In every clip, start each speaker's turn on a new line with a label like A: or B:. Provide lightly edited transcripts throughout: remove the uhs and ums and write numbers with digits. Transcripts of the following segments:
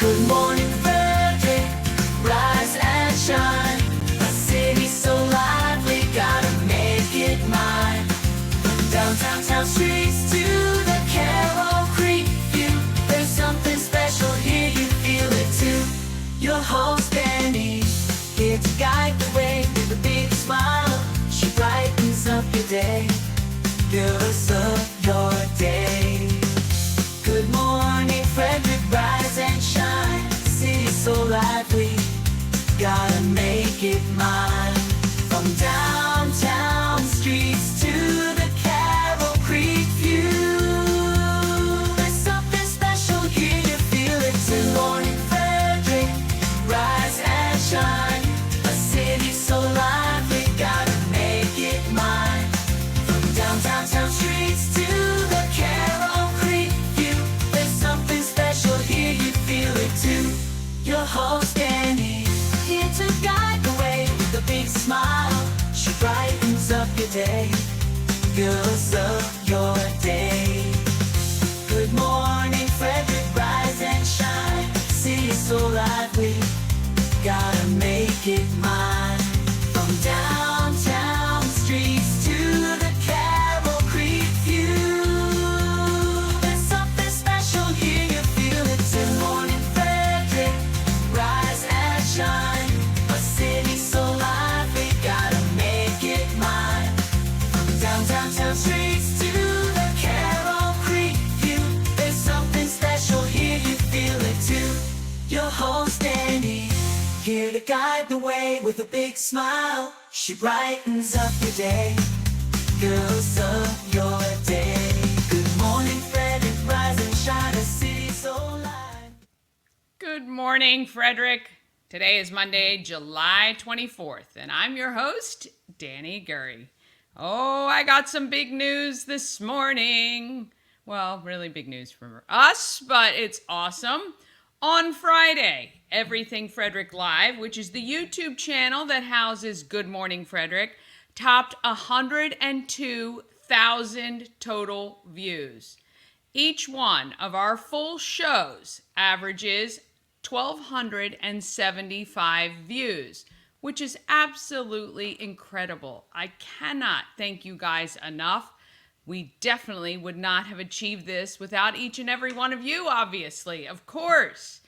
A: Good morning, Frederick, rise and shine. A city so lively, gotta make it mine. From downtown town streets to the Carroll Creek view, there's something special here, you feel it too. Your host Dani, here to guide the way with a big smile. She brightens up your day, fills up your day. Good morning, Frederick, rise and shine. City's so lively, gotta make it mine. From downtown streets to the Carroll Creek view, there's something special here, you feel it too. Good morning, Frederick, rise and shine. A city so lively, gotta make it mine. From downtown streets to the Carroll Creek view, there's something special here, you feel it too. Your host Dani, here to guide the way with a big smile. She brightens up your day, fills up your day. Good morning, Frederick, rise and shine. City's so lively, gotta make it mine. From downtown streets to the Carroll Creek view, there's something special here, you feel it too. Good morning, Frederick, rise and shine. A city so lively, gotta make it mine. From downtown streets to the Carroll Creek view, there's something special here, you feel it too. Your host Dani, here to guide the way with a big smile. She brightens up your day, fills up your day. Good morning, Frederick, rise and shine. A city so live.
B: Good morning, Frederick. Today is Monday, July 24th, and I'm your host, Dani Gurry. Oh, I got some big news this morning. Well, really big news for us, but it's awesome. On Friday, Everything Frederick Live, which is the YouTube channel that houses Good Morning Frederick, topped 102,000 total views. Each one of our full shows averages 1,275 views, which is absolutely incredible. I cannot thank you guys enough. We definitely would not have achieved this without each and every one of you, obviously, of course.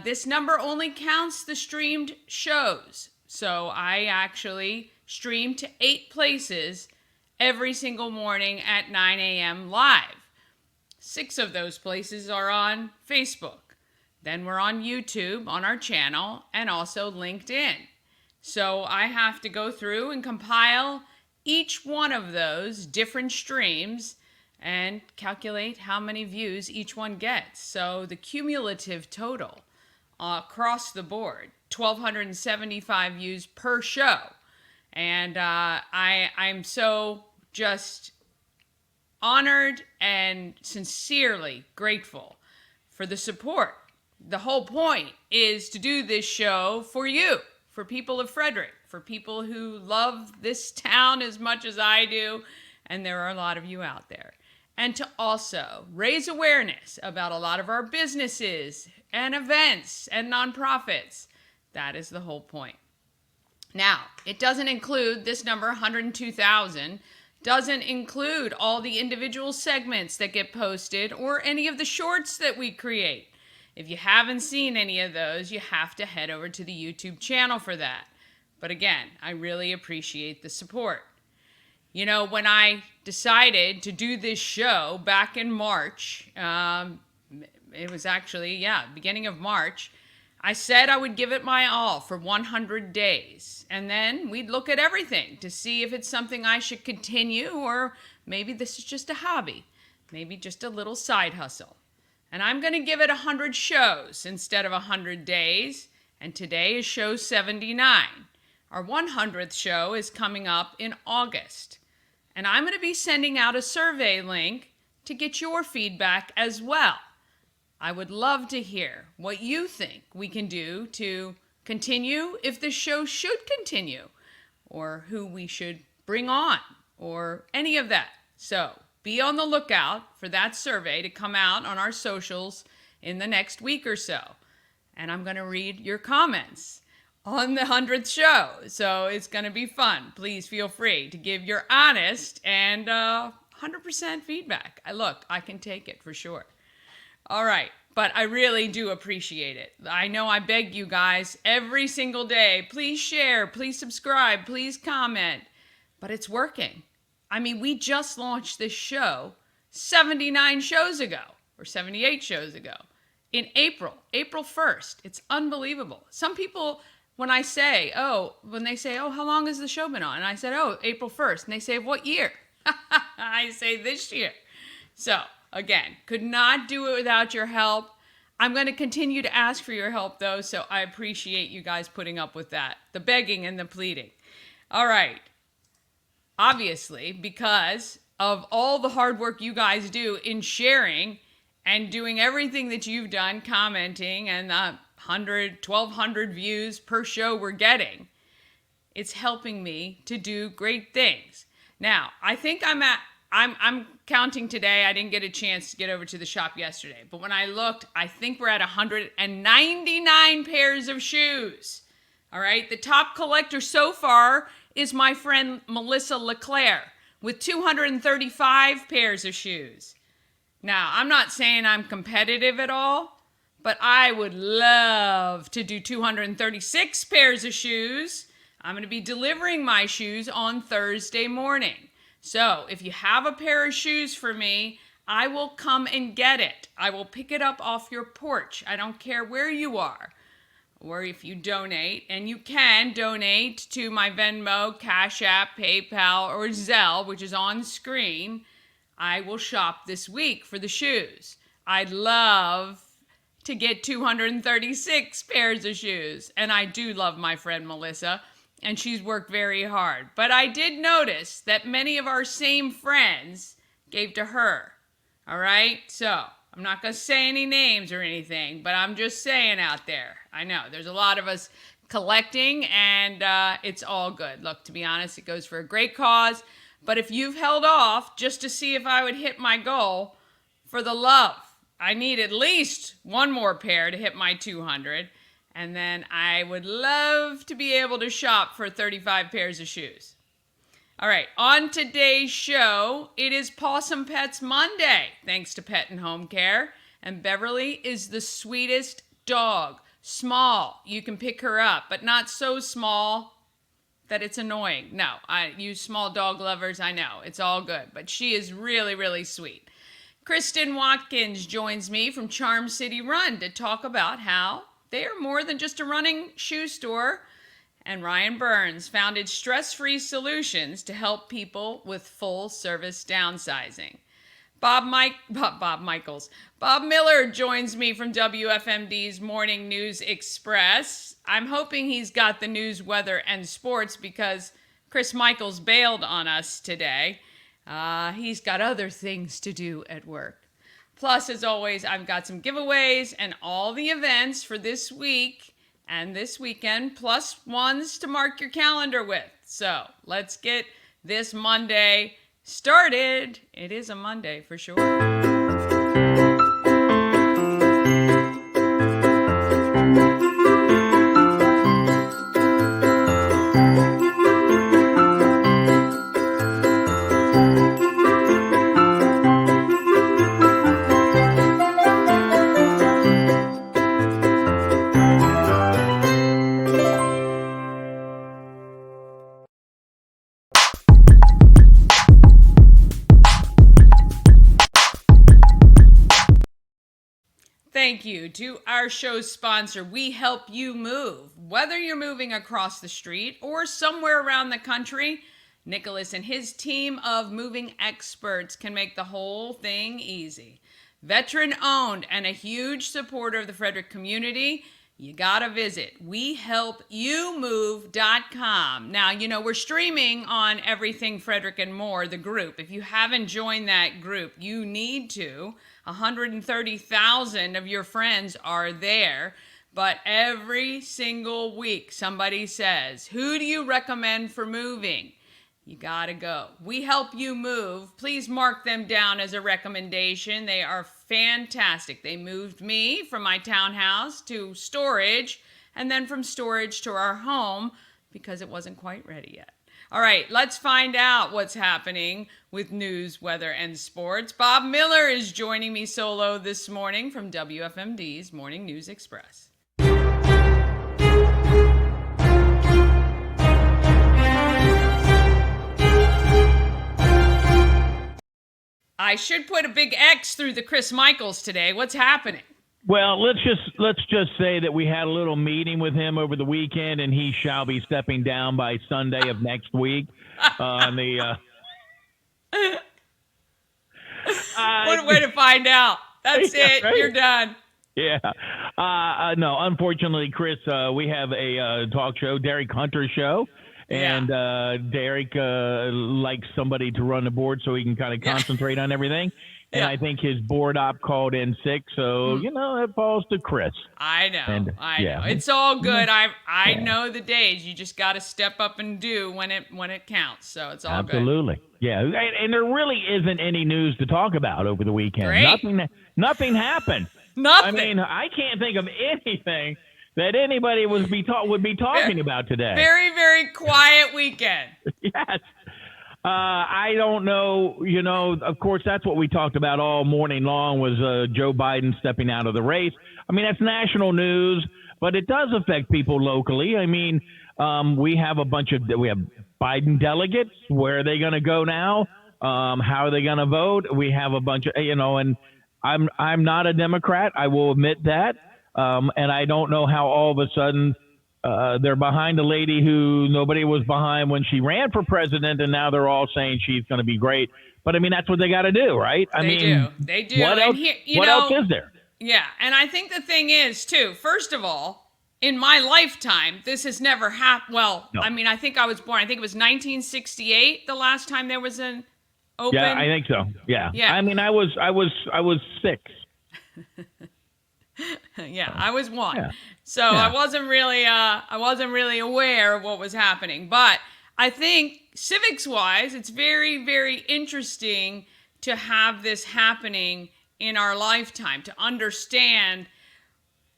B: This number only counts the streamed shows. So I actually stream to 8 places every single morning at 9 a.m. live. 6 of those places are on Facebook. Then we're on YouTube on our channel and also LinkedIn. So I have to go through and compile each one of those different streams and calculate how many views each one gets. So the cumulative total across the board, 1,275 views per show. And I'm so just honored and sincerely grateful for the support. The whole point is to do this show for you, for people of Frederick, for people who love this town as much as I do, and there are a lot of you out there. And to also raise awareness about a lot of our businesses and events and nonprofits. That is the whole point. Now, it doesn't include this number, 102,000, doesn't include all the individual segments that get posted or any of the shorts that we create. If you haven't seen any of those, you have to head over to the YouTube channel for that. But again, I really appreciate the support. You know, when I decided to do this show back in March, it was actually, beginning of March, I said I would give it my all for 100 days. And then we'd look at everything to see if it's something I should continue, or maybe this is just a hobby, maybe just a little side hustle. And I'm going to give it 100 shows instead of 100 days. And today is show 79. Our 100th show is coming up in August. And I'm going to be sending out a survey link to get your feedback as well. I would love to hear what you think we can do to continue, if the show should continue, or who we should bring on, or any of that. So be on the lookout for that survey to come out on our socials in the next week or so. And I'm going to read your comments on the 100th show. So it's going to be fun. Please feel free to give your honest and 100% feedback. I can take it for sure. All right. But I really do appreciate it. I know I beg you guys every single day, please share, please subscribe, please comment. But it's working. I mean, we just launched this show 79 shows ago, or 78 shows ago, in April 1st. It's unbelievable. Some people, when they say, oh, how long has the show been on? And I said, oh, April 1st. And they say, what year? I say this year. So, again, could not do it without your help. I'm going to continue to ask for your help, though, so I appreciate you guys putting up with that. The begging and the pleading. All right. Obviously, because of all the hard work you guys do in sharing and doing everything that you've done, commenting, and the 1,200 views per show we're getting, it's helping me to do great things. Now, I think I'm counting today. I didn't get a chance to get over to the shop yesterday, but when I looked, I think we're at 199 pairs of shoes. All right. The top collector so far is my friend Melissa LeClaire with 235 pairs of shoes. Now, I'm not saying I'm competitive at all, but I would love to do 236 pairs of shoes. I'm going to be delivering my shoes on Thursday morning. So if you have a pair of shoes for me, I will come and get it. I will pick it up off your porch. I don't care where you are. Or if you donate, and you can donate to my Venmo, Cash App, PayPal, or Zelle, which is on screen, I will shop this week for the shoes. I'd love to get 236 pairs of shoes. And I do love my friend Melissa, and she's worked very hard. But I did notice that many of our same friends gave to her. All right? So I'm not going to say any names or anything, but I'm just saying out there. I know there's a lot of us collecting, and it's all good. Look, to be honest, it goes for a great cause. But if you've held off just to see if I would hit my goal, for the love, I need at least one more pair to hit my 200. And then I would love to be able to shop for 35 pairs of shoes. All right, on today's show, it is Pawsome Pets Monday, thanks to Pet and Home Care. And Beverly is the sweetest dog. Small, you can pick her up, but not so small that it's annoying. No, you small dog lovers, I know, it's all good. But she is really, really sweet. Kristen Watkins joins me from Charm City Run to talk about how they are more than just a running shoe store. And Ryan Burns founded Stress-Free Solutions to help people with full-service downsizing. Bob Miller joins me from WFMD's Morning News Express. I'm hoping he's got the news, weather, and sports because Chris Michaels bailed on us today. He's got other things to do at work. Plus, as always, I've got some giveaways and all the events for this week and this weekend, plus ones to mark your calendar with. So let's get this Monday started. It is a Monday for sure. Thank you to our show's sponsor, We Help You Move. Whether you're moving across the street or somewhere around the country, Nicholas and his team of moving experts can make the whole thing easy. Veteran owned and a huge supporter of the Frederick community, you gotta visit WeHelpYouMove.com. Now, we're streaming on Everything Frederick and More, the group. If you haven't joined that group, you need to. 130,000 of your friends are there. But every single week, somebody says, who do you recommend for moving? you gotta go. We help you move. Please mark them down as a recommendation. They are fantastic. They moved me from my townhouse to storage, and then from storage to our home because it wasn't quite ready yet. All right, let's find out what's happening with news, weather, and sports. Bob Miller is joining me solo this morning from WFMD's Morning News Express. I should put a big X through the Chris Michaels today. What's happening?
C: Well, let's just say that we had a little meeting with him over the weekend, and he shall be stepping down by Sunday of next week. What
B: a way to find out. That's it.
C: Right?
B: You're done.
C: Yeah. No, unfortunately, Chris, we have a talk show, Derek Hunter's show. And Derek likes somebody to run the board so he can kind of concentrate on everything. And I think his board op called in sick, so, it falls to Chris.
B: I know. I know. It's all good. I know the days. You just got to step up and do when it counts. So it's all good.
C: Absolutely. Yeah. And there really isn't any news to talk about over the weekend.
B: Great.
C: Nothing happened.
B: Nothing.
C: I mean, I can't think of anything that anybody would be talking about today.
B: Very, very quiet weekend.
C: Yes. I don't know. Of course, that's what we talked about all morning long was Joe Biden stepping out of the race. I mean, that's national news, but it does affect people locally. I mean, we have Biden delegates. Where are they going to go now? How are they going to vote? We have a bunch of, and I'm not a Democrat. I will admit that. And I don't know how all of a sudden they're behind a lady who nobody was behind when she ran for president, and now they're all saying she's going to be great. But, I mean, that's what they got to do, right?
B: They do.
C: What else is there?
B: Yeah, and I think the thing is, too, first of all, in my lifetime, this has never happened. Well, no. I mean, I think I was born. I think it was 1968 the last time there was an open.
C: Yeah, I think so. Yeah. I mean, I was 6.
B: Yeah, I was 1.
C: Yeah.
B: So I wasn't really aware of what was happening. But I think civics-wise, it's very, very interesting to have this happening in our lifetime, to understand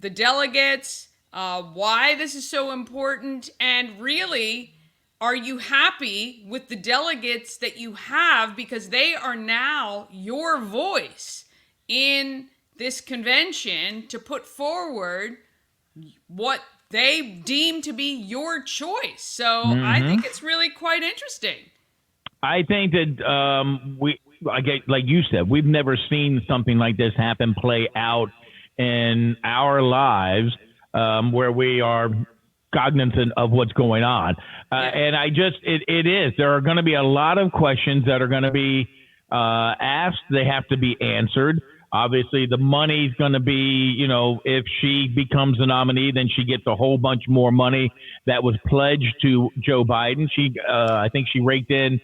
B: the delegates, why this is so important, and really, are you happy with the delegates that you have, because they are now your voice in this convention to put forward what they deem to be your choice. So I think it's really quite interesting.
C: I think that like you said, we've never seen something like this play out in our lives where we are cognizant of what's going on. And it is. There are going to be a lot of questions that are going to be asked. They have to be answered. Obviously, the money's going to be, if she becomes the nominee, then she gets a whole bunch more money that was pledged to Joe Biden. I think she raked in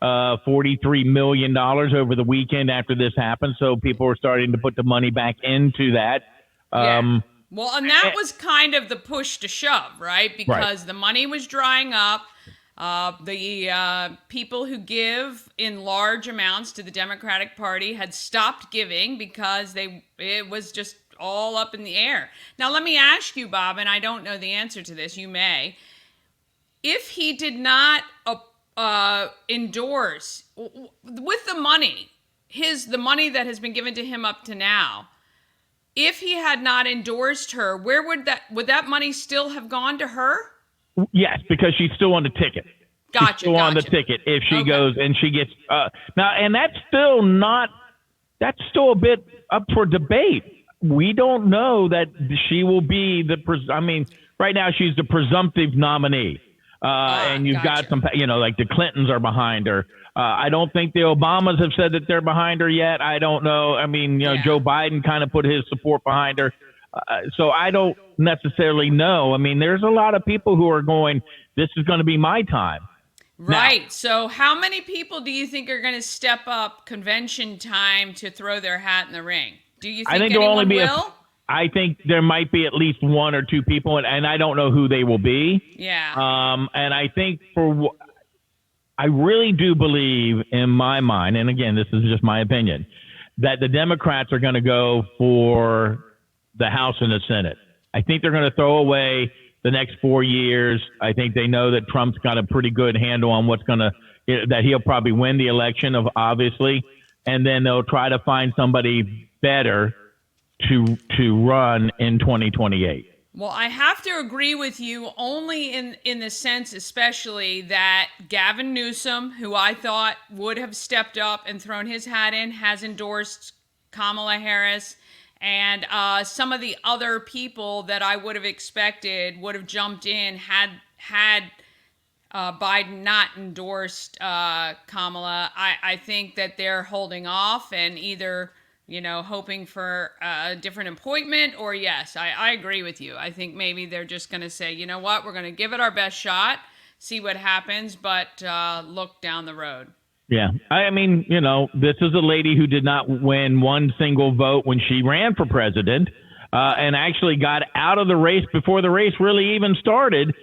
C: $43 million over the weekend after this happened. So people are starting to put the money back into that.
B: Well, and that was kind of the push to shove, right? Because the money was drying up. The people who give in large amounts to the Democratic Party had stopped giving because it was just all up in the air. Now, let me ask you, Bob, and I don't know the answer to this. You may. If he did not endorse with the money, the money that has been given to him up to now, if he had not endorsed her, where would that money still have gone to her?
C: Yes, because she's still on the ticket.
B: Gotcha.
C: She's still on the ticket if she goes and she gets now, and that's still a bit up for debate. We don't know that she will be right now she's the presumptive nominee, and you've got some, like the Clintons are behind her. I don't think the Obamas have said that they're behind her yet. I don't know. I mean, Joe Biden kind of put his support behind her. So I don't necessarily know. I mean, there's a lot of people who are going, this is going to be my time.
B: Right.
C: Now,
B: so how many people do you think are going to step up convention time to throw their hat in the ring? Do you think anyone will?
C: I think there might be at least 1 or 2 people, and I don't know who they will be.
B: Yeah.
C: And I think I really do believe in my mind, and again, this is just my opinion, that the Democrats are going to go for the House and the Senate. I think they're going to throw away the next 4 years. I think they know that Trump's got a pretty good handle on that he'll probably win the election, obviously, and then they'll try to find somebody better to run in 2028.
B: Well, I have to agree with you only in the sense, especially that Gavin Newsom, who I thought would have stepped up and thrown his hat in, has endorsed Kamala Harris. And some of the other people that I would have expected would have jumped in had Biden not endorsed Kamala. I think that they're holding off and either hoping for a different appointment, or yes, I agree with you. I think maybe they're just going to say, you know what, we're going to give it our best shot, see what happens, but look down the road.
C: Yeah. I mean, this is a lady who did not win one single vote when she ran for president and actually got out of the race before the race really even started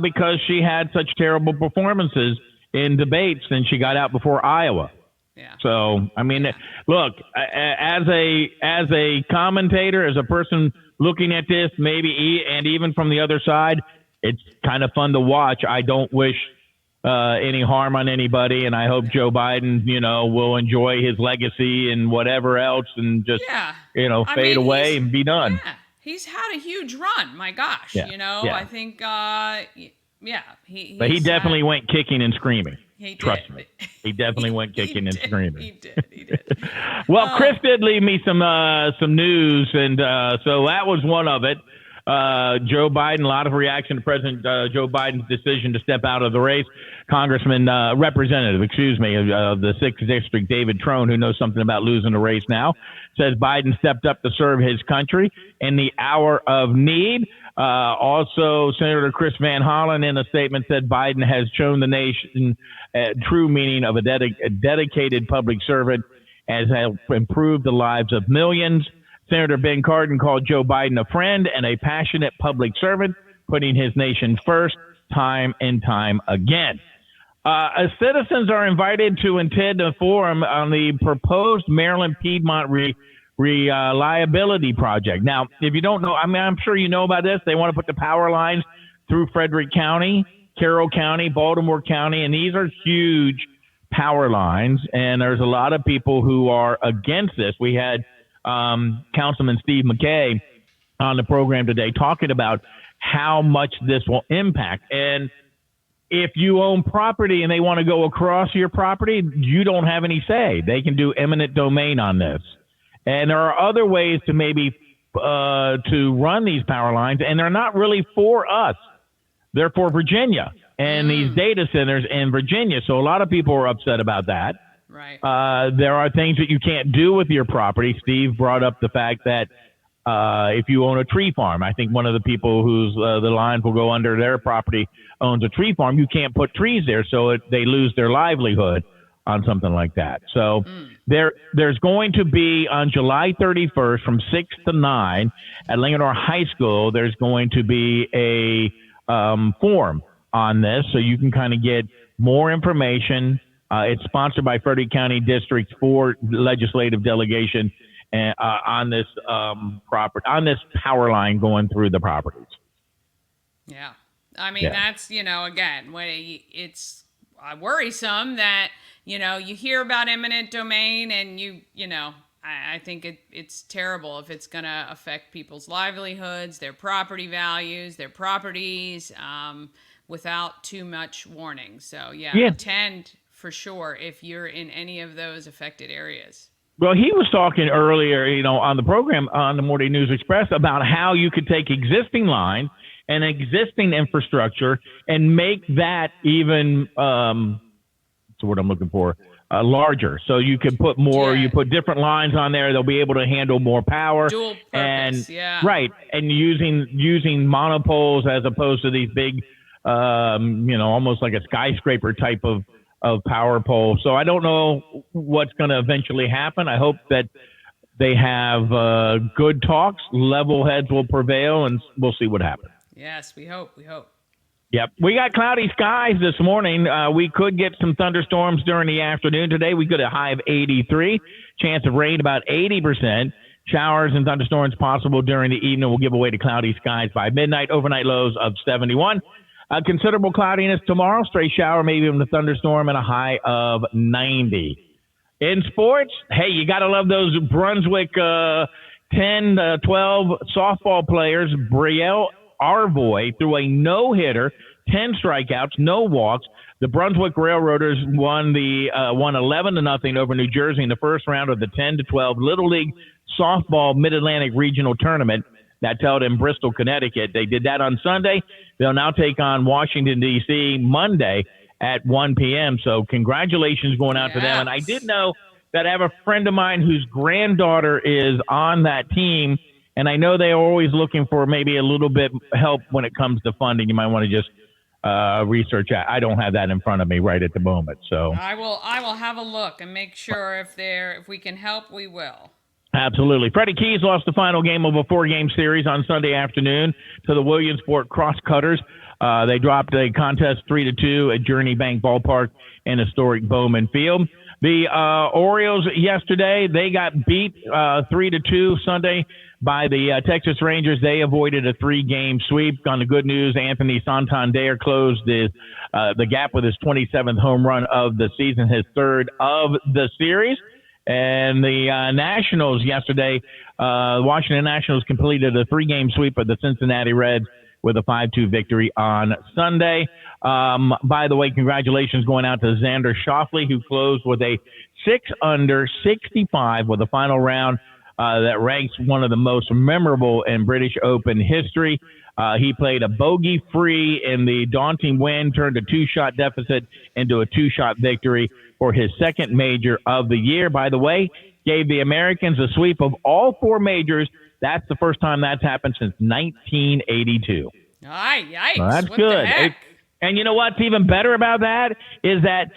C: because she had such terrible performances in debates, and she got out before Iowa.
B: Yeah.
C: So, I mean, look, as a commentator, as a person looking at this, and even from the other side, it's kind of fun to watch. I don't wish any harm on anybody, and I hope Joe Biden, will enjoy his legacy and whatever else, and just fade away and be done.
B: Yeah, he's had a huge run. My gosh, I think,
C: But he definitely went kicking and screaming. Trust me, he definitely went kicking and screaming.
B: He did.
C: Well, Chris did leave me some news, and so that was one of it. Joe Biden, a lot of reaction to President Joe Biden's decision to step out of the race. Representative of the 6th District, David Trone, who knows something about losing the race now, says Biden stepped up to serve his country in the hour of need. Also, Senator Chris Van Hollen in a statement said Biden has shown the nation true meaning of a dedicated public servant, as has improved the lives of millions. Senator Ben Cardin called Joe Biden a friend and a passionate public servant, putting his nation first time and time again. Citizens are invited to attend a forum on the proposed Maryland Piedmont reliability project. Now, if you don't know, I'm sure you know about this. They want to put the power lines through Frederick County, Carroll County, Baltimore County, and these are huge power lines, and there's a lot of people who are against this. We had Councilman Steve McKay on the program today talking about how much this will impact. And if you own property and they want to go across your property, you don't have any say. They can do eminent domain on this. And there are other ways to maybe to run these power lines, and they're not really for us. They're for Virginia and these data centers in Virginia. So a lot of people are upset about that.
B: Right.
C: There are things that you can't do with your property. Steve brought up the fact that if you own a tree farm, I think one of the people whose the lines will go under their property owns a tree farm. You can't put trees there, so they lose their livelihood on something like that. So there's going to be on July 31st from 6 to 9 at Linganore High School, there's going to be a forum on this, so you can kind of get more information. It's sponsored by Frederick County District 4 legislative delegation on this property, on this power line going through the properties.
B: Yeah. I mean, that's, again, when it's worrisome that, you hear about eminent domain and I think it's terrible if it's going to affect people's livelihoods, their property values, their properties, without too much warning. So, attend for sure if you're in any of those affected areas.
C: Well, he was talking earlier, on the program on the Morning News Express about how you could take existing lines and existing infrastructure and make that even, what's the word I'm looking for, larger. So you could put more, you put different lines on there. They'll be able to handle more power.
B: Dual purpose,
C: Right. And using monopoles as opposed to these big, almost like a skyscraper type of power pole. So I don't know what's going to eventually happen. I hope that they have good talks, level heads will prevail, and we'll see what happens.
B: Yes, we hope.
C: Yep. We got cloudy skies this morning. We could get some thunderstorms during the afternoon today. We could have a high of 83. Chance of rain about 80%. Showers and thunderstorms possible during the evening. We'll give away to cloudy skies by midnight. Overnight lows of 71. Considerable cloudiness tomorrow. Stray shower, maybe even a thunderstorm, and a high of 90. In sports, hey, you got to love those Brunswick 10-12 softball players. Brielle Arvoy threw a no-hitter, 10 strikeouts, no walks. The Brunswick Railroaders won 11-0 over New Jersey in the first round of the 10-12 Little League Softball Mid-Atlantic Regional Tournament that's held in Bristol, Connecticut. They did that on Sunday. They'll now take on Washington, D.C. Monday at 1 p.m. So congratulations going out to them. And I did know that I have a friend of mine whose granddaughter is on that team, and I know they are always looking for maybe a little bit help when it comes to funding. You might want to just research that. I don't have that in front of me right at the moment. So
B: I will have a look and make sure if we can help, we will.
C: Absolutely. Freddie Keys lost the final game of a 4-game series on Sunday afternoon to the Williamsport Crosscutters. They dropped a contest 3-2 at Journey Bank Ballpark in historic Bowman Field. The Orioles yesterday, they got beat 3-2 Sunday by the Texas Rangers. They avoided a 3-game sweep. On the good news, Anthony Santander closed the gap with his 27th home run of the season, his third of the series. And the Nationals yesterday, Washington Nationals completed a 3-game sweep of the Cincinnati Reds with a 5-2 victory on Sunday. By the way, congratulations going out to Xander Schauffele, who closed with a 6-under 65 with the final round that ranks one of the most memorable in British Open history. He played a bogey-free in the daunting win, turned a 2-shot deficit into a 2-shot victory for his second major of the year. By the way, gave the Americans a sweep of all 4 majors. That's the first time that's happened since 1982.
B: Yikes.
C: Well, that's
B: what
C: good.
B: The heck?
C: And you know what's even better about that is that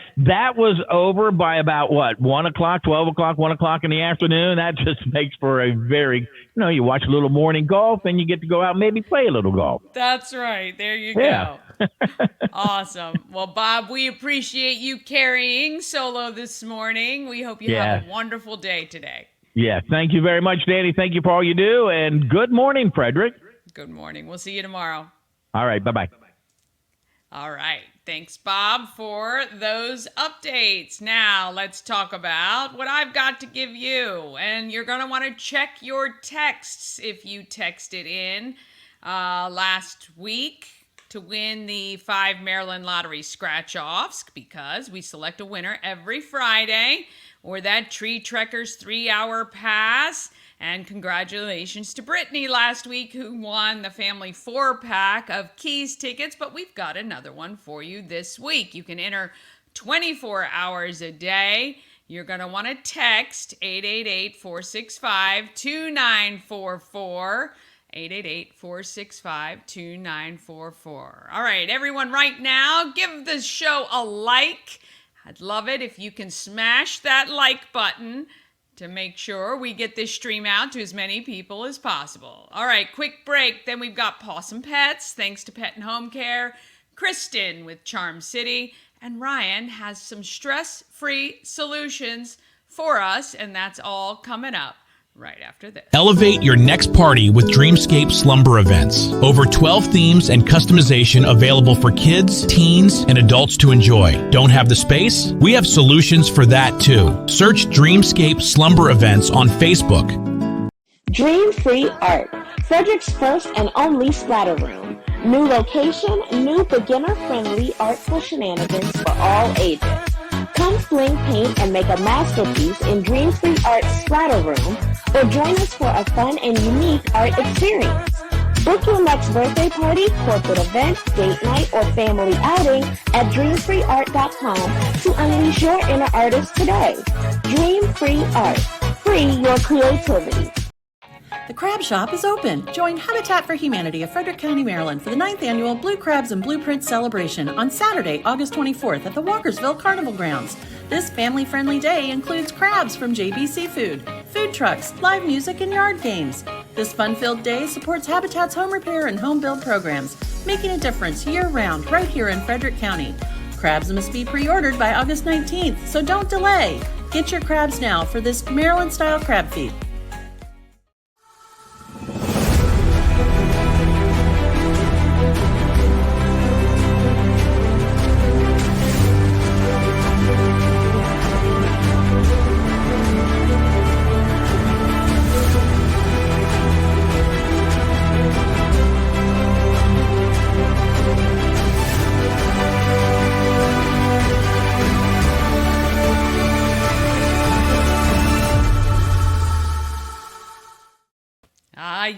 C: was over by about, 1 o'clock, 12 o'clock, 1 o'clock in the afternoon. That just makes for a very, you watch a little morning golf and you get to go out and maybe play a little golf.
B: That's right. There you go. Awesome. Well, Bob, we appreciate you carrying solo this morning. We hope you have a wonderful day today.
C: Yeah. Thank you very much, Dani. Thank you for all you do. And good morning, Frederick.
B: Good morning. We'll see you tomorrow.
C: All right. Bye-bye.
B: All right. Thanks, Bob, for those updates. Now, let's talk about what I've got to give you. And you're going to want to check your texts if you texted in last week to win the 5 Maryland Lottery scratch-offs, because we select a winner every Friday, or that Tree Trekkers 3-hour pass. And congratulations to Brittany last week, who won the family 4-pack of Keys tickets, but we've got another one for you this week. You can enter 24 hours a day. You're going to want to text 888-465-2944. 888-465-2944. All right, everyone, right now, give this show a like. I'd love it if you can smash that like button to make sure we get this stream out to as many people as possible. All right, quick break. Then we've got Pawsome Pets, thanks to Pet and Home Care, Kristen with Charm City, and Ryan has some stress-free solutions for us, and that's all coming up right after this.
D: Elevate your next party with Dreamscape Slumber Events. Over 12 themes and customization available for kids, teens, and adults to enjoy. Don't have the space? We have solutions for that too. Search Dreamscape Slumber Events on Facebook.
E: Dream Free Art, Frederick's first and only splatter room. New location, new beginner-friendly artful shenanigans for all ages. Come fling paint and make a masterpiece in Dream Free Art's splatter room, or join us for a fun and unique art experience. Book your next birthday party, corporate event, date night, or family outing at dreamfreeart.com to unleash your inner artist today. Dream Free Art. Free your creativity.
F: The Crab Shop is open. Join Habitat for Humanity of Frederick County, Maryland for the 9th annual Blue Crabs and Blueprints celebration on Saturday, August 24th at the Walkersville Carnival Grounds. This family-friendly day includes crabs from JB Seafood, food trucks, live music, and yard games. This fun-filled day supports Habitat's home repair and home build programs, making a difference year-round right here in Frederick County. Crabs must be pre-ordered by August 19th, so don't delay. Get your crabs now for this Maryland-style crab feed.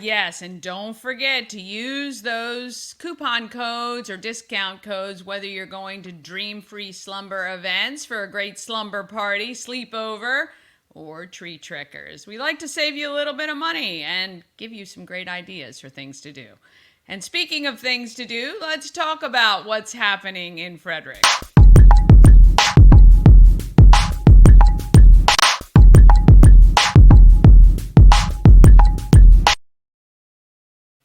B: Yes, and don't forget to use those coupon codes or discount codes, whether you're going to Dream-Free Slumber events for a great slumber party, sleepover, or tree trickers. We like to save you a little bit of money and give you some great ideas for things to do. And speaking of things to do, let's talk about what's happening in Frederick.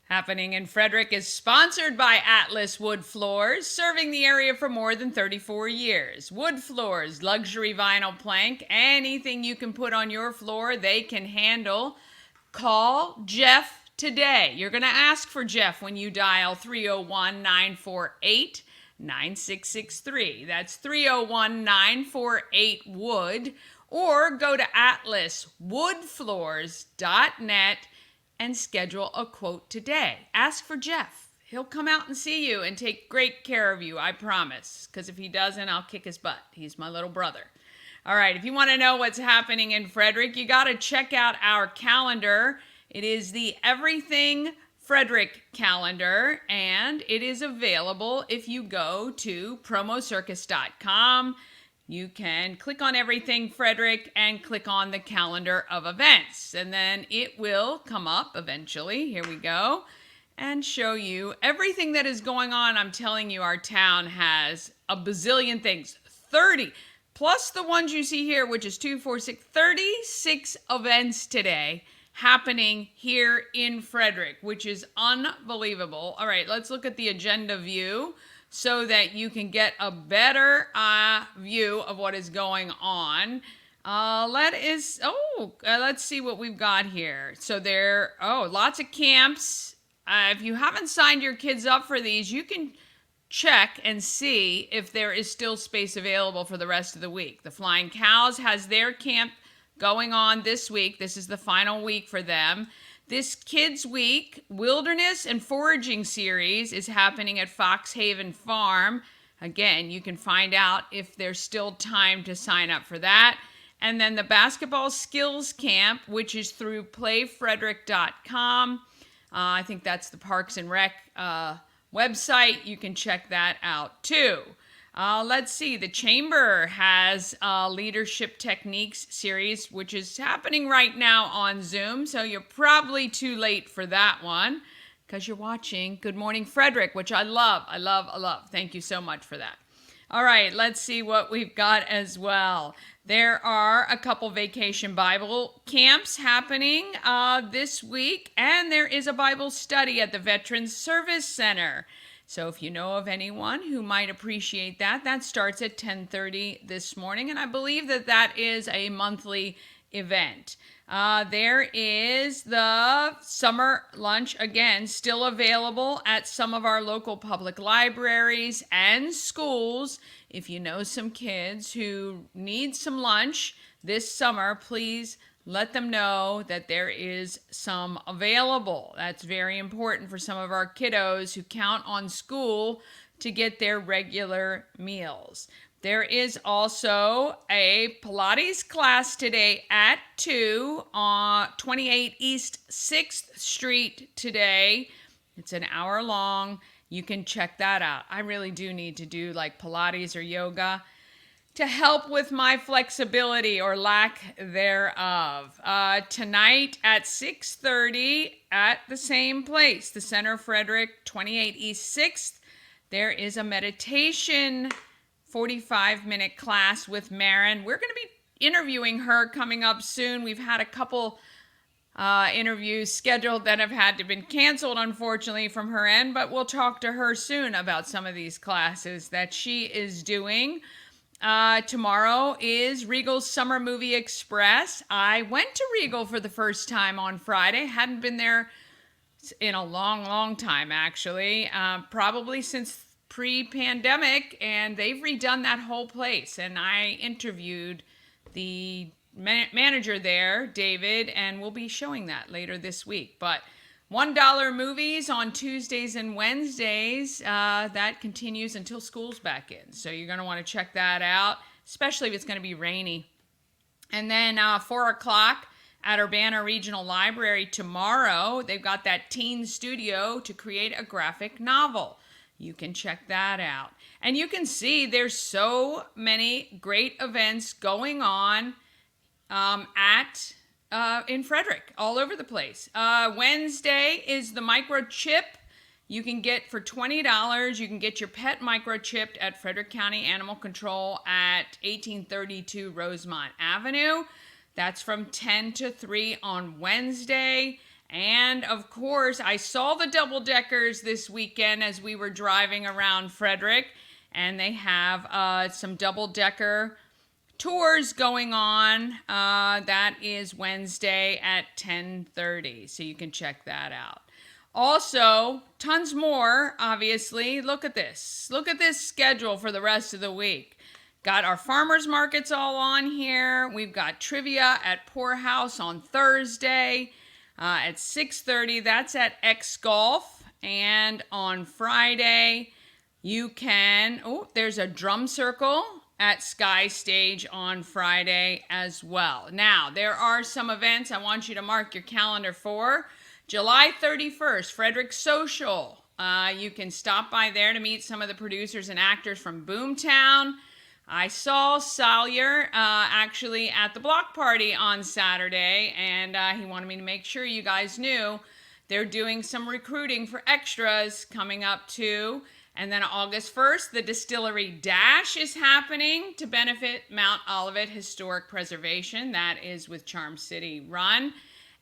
B: Happening in Frederick is sponsored by Atlas Wood Floors, serving the area for more than 34 years. Wood Floors, luxury vinyl plank, anything you can put on your floor, they can handle. Call Jeff today. You're going to ask for Jeff when you dial 301-948-9663. That's 301-948-WOOD, or go to atlaswoodfloors.net and schedule a quote today. Ask for Jeff. He'll come out and see you and take great care of you, I promise. Because if he doesn't, I'll kick his butt. He's my little brother. All right, if you want to know what's happening in Frederick, you got to check out our calendar. It is the Everything Frederick calendar, and it is available if you go to promocircus.com. You can click on Everything Frederick and click on the calendar of events. And then it will come up eventually. Here we go. And show you everything that is going on. I'm telling you, our town has a bazillion things. 30, plus the ones you see here, which is 2, 4, 6, 36 events today happening here in Frederick, which is unbelievable. All right, let's look at the agenda view, so that you can get a better view of what is going on. Let's see what we've got here. So lots of camps. If you haven't signed your kids up for these, you can check and see if there is still space available for the rest of the week. The Flying Cows has their camp going on this week. This is the final week for them. This Kids Week Wilderness and Foraging Series is happening at Foxhaven Farm. Again, you can find out if there's still time to sign up for that. And then the Basketball Skills Camp, which is through playfrederick.com. I think that's the Parks and Rec website. You can check that out too. Let's see, the Chamber has a Leadership Techniques series, which is happening right now on Zoom, so you're probably too late for that one because you're watching Good Morning Frederick, which I love. Thank you so much for that. All right, let's see what we've got as well. There are a couple vacation Bible camps happening this week, and there is a Bible study at the Veterans Service Center. So if you know of anyone who might appreciate that, that starts at 10:30 this morning, and I believe that is a monthly event. There is the summer lunch, again, still available at some of our local public libraries and schools. If you know some kids who need some lunch this summer, please let them know that there is some available. That's very important for some of our kiddos who count on school to get their regular meals. There is also a Pilates class today at 2 on 28 East 6th Street today. It's an hour long. You can check that out. I really do need to do like Pilates or yoga to help with my flexibility or lack thereof. Tonight at 6:30 at the same place, the Center Frederick, 28 East 6th, there is a meditation 45-minute class with Marin. We're going to be interviewing her coming up soon. We've had a couple interviews scheduled that have had to been canceled, unfortunately, from her end, but we'll talk to her soon about some of these classes that she is doing. Tomorrow is Regal's Summer Movie Express. I went to Regal for the first time on Friday. Hadn't been there in a long, long time, actually. Probably since pre-pandemic, and they've redone that whole place. And I interviewed the manager there, David, and we'll be showing that later this week. But $1 movies on Tuesdays and Wednesdays, that continues until school's back in. So you're going to want to check that out, especially if it's going to be rainy. And then 4 o'clock at Urbana Regional Library tomorrow, they've got that teen studio to create a graphic novel. You can check that out. And you can see there's so many great events going on in Frederick, all over the place. Wednesday is the microchip. You can get for $20. You can get your pet microchipped at Frederick County Animal Control at 1832 Rosemont Avenue. That's from 10 to 3 on Wednesday. And of course, I saw the double-deckers this weekend as we were driving around Frederick, and they have some double-decker tours going on. That is Wednesday at 10:30, so you can check that out. Also, tons more, obviously. Look at this. Look at this schedule for the rest of the week. Got our farmers markets all on here. We've got trivia at Poorhouse on Thursday at 6:30. That's at X Golf. And on Friday, you can, there's a drum circle at Sky Stage on Friday as well. Now, there are some events I want you to mark your calendar for. July 31st, Frederick Social. You can stop by there to meet some of the producers and actors from Boomtown. I saw Sawyer actually at the block party on Saturday, and he wanted me to make sure you guys knew they're doing some recruiting for extras coming up too. And then August 1st, the Distillery Dash is happening to benefit Mount Olivet Historic Preservation. That is with Charm City Run.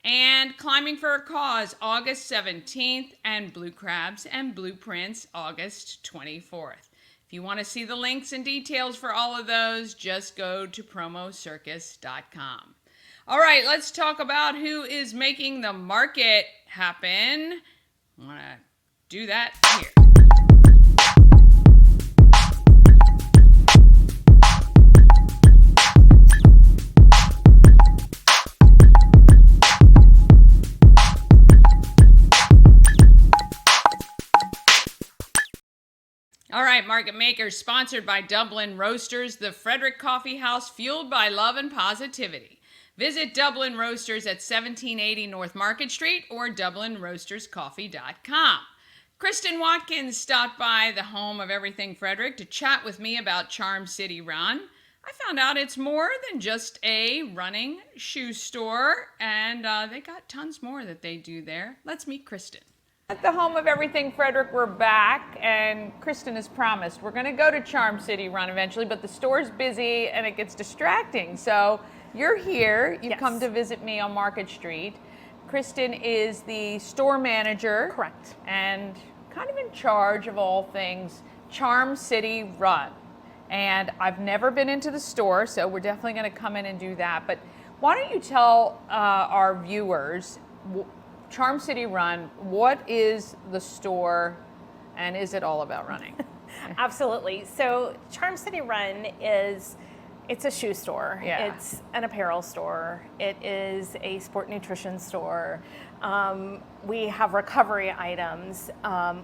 B: And Climbing for a Cause, August 17th, and Blue Crabs and Blueprints, August 24th. If you want to see the links and details for all of those, just go to promocircus.com. All right, let's talk about who is making the market happen. I want to do that here. All right, Market Makers, sponsored by Dublin Roasters, the Frederick Coffee House, fueled by love and positivity. Visit Dublin Roasters at 1780 North Market Street or DublinRoastersCoffee.com. Kristen Watkins stopped by the home of Everything Frederick to chat with me about Charm City Run. I found out it's more than just a running shoe store, and they got tons more that they do there. Let's meet Kristen. At the home of Everything Frederick, we're back, and Kristen has promised we're going to go to Charm City Run eventually, but the store's busy and it gets distracting. So you're here. You've come to visit me on Market Street. Kristen is the store manager.
G: Correct.
B: And kind of in charge of all things Charm City Run. And I've never been into the store, so we're definitely going to come in and do that. But why don't you tell our viewers, Charm City Run, what is the store and is it all about running?
G: Absolutely. So Charm City Run it's a shoe store.
B: Yeah.
G: It's an apparel store. It is a sport nutrition store. We have recovery items.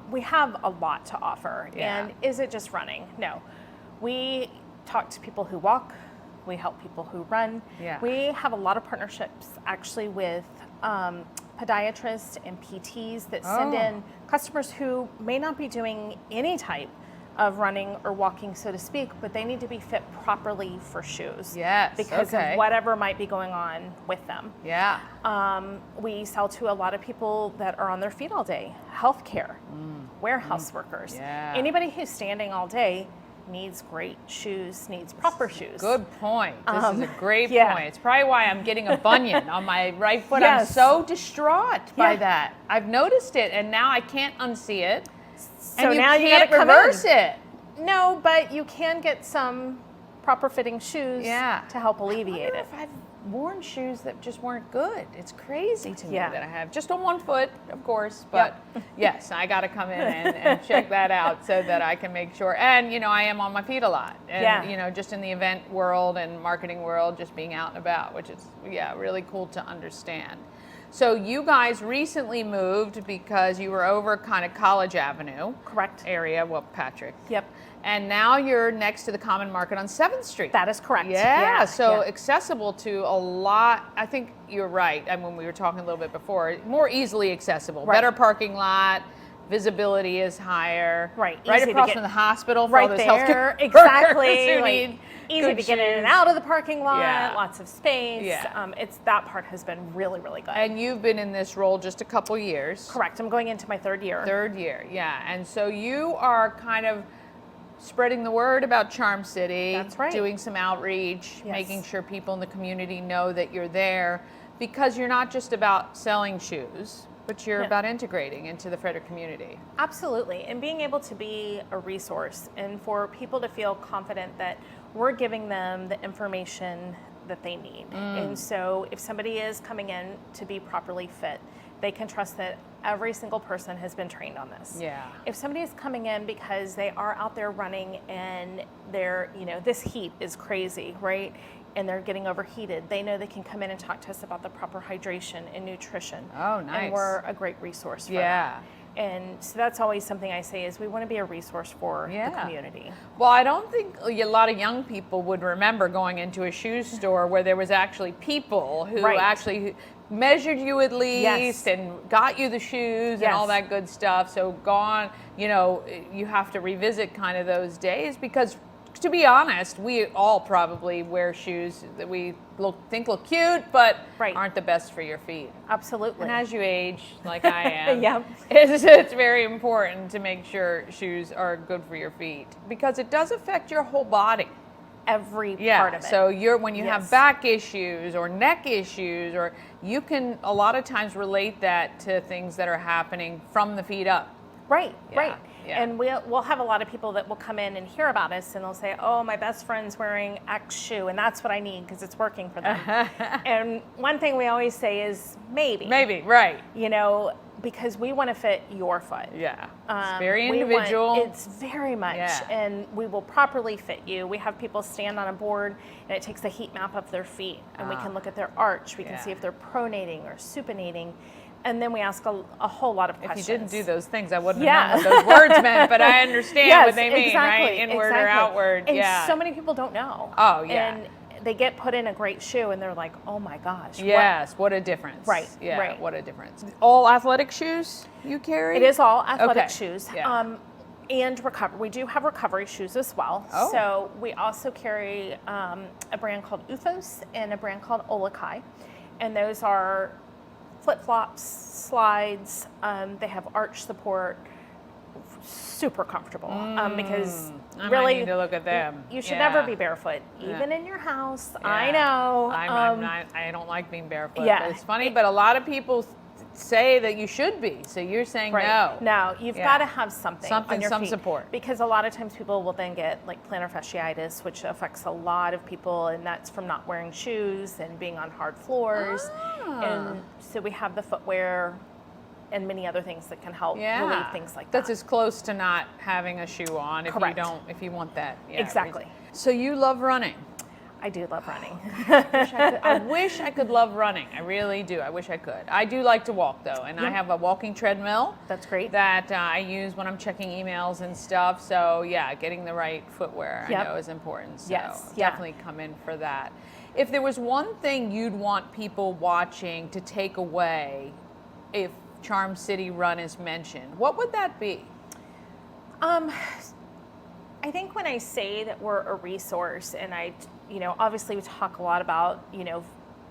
G: We have a lot to offer.
B: Yeah.
G: And is it just running? No. We talk to people who walk. We help people who run.
B: Yeah.
G: We have a lot of partnerships actually with podiatrists and PTs that send in customers who may not be doing any type of running or walking, so to speak, but they need to be fit properly for shoes.
B: Yes,
G: because
B: okay.
G: of whatever might be going on with them.
B: Yeah.
G: We sell to a lot of people that are on their feet all day, healthcare, warehouse workers.
B: Yeah.
G: Anybody who's standing all day needs great shoes, needs proper shoes.
B: Good point. This is a great
G: yeah.
B: point. It's probably why I'm getting a bunion on my right foot.
G: Yes.
B: I'm so distraught by
G: Yeah.
B: that. I've noticed it, and now I can't unsee it.
G: So
B: and you
G: now you
B: can't
G: gotta come
B: reverse
G: in.
B: it.
G: No, but you can get some proper fitting shoes
B: Yeah.
G: to help
B: I
G: alleviate
B: wonder
G: it.
B: if I've worn shoes that just weren't good. It's crazy to me
G: Yeah.
B: that I have just on one foot, of course, but yes, I got to come in and check that out so that I can make sure. And I am on my feet a lot, and just in the event world and marketing world, just being out and about, which is really cool to understand. So you guys recently moved because you were over kind of College Avenue,
G: Correct.
B: area. Well, Patrick.
G: Yep.
B: And now you're next to the Common Market on 7th Street.
G: That is correct.
B: Yeah, so
G: yeah.
B: accessible to a lot. I think you're right. I mean, we were talking a little bit before. More easily accessible.
G: Right.
B: Better parking lot. Visibility is higher.
G: Right.
B: Right
G: Easy to
B: across
G: get-
B: from the hospital for
G: right
B: all those
G: there,
B: healthcare
G: exactly.
B: workers who
G: Like,
B: need
G: easy
B: good
G: to get in
B: shoes.
G: and out of the parking lot.
B: Yeah.
G: Lots of space.
B: Yeah.
G: It's that part has been really, really good.
B: And you've been in this role just a couple years.
G: Correct. I'm going into my third year.
B: Third year, yeah. And so you are kind of spreading the word about Charm City.
G: That's right.
B: Doing some outreach,
G: Yes.
B: making sure people in the community know that you're there, because you're not just about selling shoes, but you're
G: Yeah.
B: about integrating into the Frederick community.
G: Absolutely. And being able to be a resource and for people to feel confident that we're giving them the information that they need. And so if somebody is coming in to be properly fit, they can trust that every single person has been trained on this.
B: Yeah.
G: If somebody is coming in because they are out there running and they're, this heat is crazy, right? And they're getting overheated, they know they can come in and talk to us about the proper hydration and nutrition.
B: Oh, nice.
G: And we're a great resource for
B: Yeah.
G: that. And so that's always something I say is we want to be a resource for
B: Yeah.
G: the community.
B: Well, I don't think a lot of young people would remember going into a shoe store where there was actually people who
G: Right.
B: actually measured you at least
G: Yes.
B: and got you the shoes and all
G: Yes.
B: that good stuff. So you have to revisit kind of those days, because to be honest, we all probably wear shoes that we think look cute, but
G: Right.
B: aren't the best for your feet.
G: Absolutely.
B: And as you age, like I am,
G: Yep.
B: it's very important to make sure shoes are good for your feet, because it does affect your whole body.
G: Every
B: Yeah.
G: part of it.
B: So when you have
G: Yes.
B: back issues or neck issues, or you can a lot of times relate that to things that are happening from the feet up.
G: Right,
B: Yeah,
G: right.
B: yeah.
G: And we'll have a lot of people that will come in and hear about us and they'll say, oh, my best friend's wearing X shoe and that's what I need because it's working for them. And one thing we always say is maybe.
B: Maybe, right.
G: Because we want to fit your foot.
B: Yeah. It's very
G: We want-
B: individual.
G: It's very much.
B: Yeah.
G: And we will properly fit you. We have people stand on a board and it takes a heat map of their feet. And we can look at their arch. We can
B: Yeah.
G: see if they're pronating or supinating. And then we ask a whole lot of
B: If
G: questions.
B: you didn't do those things, I wouldn't
G: Yeah.
B: have known what those words meant, but I understand
G: Yes,
B: what they mean, right?
G: exactly,
B: Inward or
G: exactly.
B: outward.
G: And
B: yeah.
G: so many people don't know.
B: Oh, yeah.
G: And they get put in a great shoe and they're like, oh my gosh.
B: Yes, what a difference.
G: Right,
B: Yeah,
G: right.
B: what a difference. All athletic shoes you carry?
G: It is all athletic
B: Okay,
G: shoes.
B: yeah.
G: And recovery. We do have recovery shoes as well.
B: Oh.
G: So we also carry a brand called Ufos and a brand called Olakai. And those are flip-flops, slides. They have arch support. Super comfortable because
B: I might
G: really
B: need to look at them.
G: You should
B: Yeah.
G: never be barefoot, even
B: Yeah.
G: in your house.
B: Yeah.
G: I know.
B: I don't like being barefoot.
G: yeah.
B: But it's funny, but a lot of people say that you should be. So you're saying no.
G: No, you've
B: Yeah.
G: got to have something.
B: Something,
G: on your
B: some
G: feet.
B: support.
G: Because a lot of times people will then get like plantar fasciitis, which affects a lot of people, and that's from not wearing shoes and being on hard floors.
B: Ah.
G: And so we have the footwear and many other things that can help relieve things like
B: That's
G: that.
B: as close to not having a shoe on
G: Correct.
B: if you want that. Yeah,
G: Exactly.
B: So you love running.
G: I do love running.
B: I wish I could love running. I really do. I wish I could. I do like to walk though, and I have a walking treadmill.
G: That's great.
B: That I use when I'm checking emails and stuff. So yeah, getting the right footwear
G: Yep.
B: I know is important. So
G: Yes, yeah.
B: definitely come in for that. If there was one thing you'd want people watching to take away if Charm City Run is mentioned, what would that be?
G: I think when I say that we're a resource, and obviously we talk a lot about,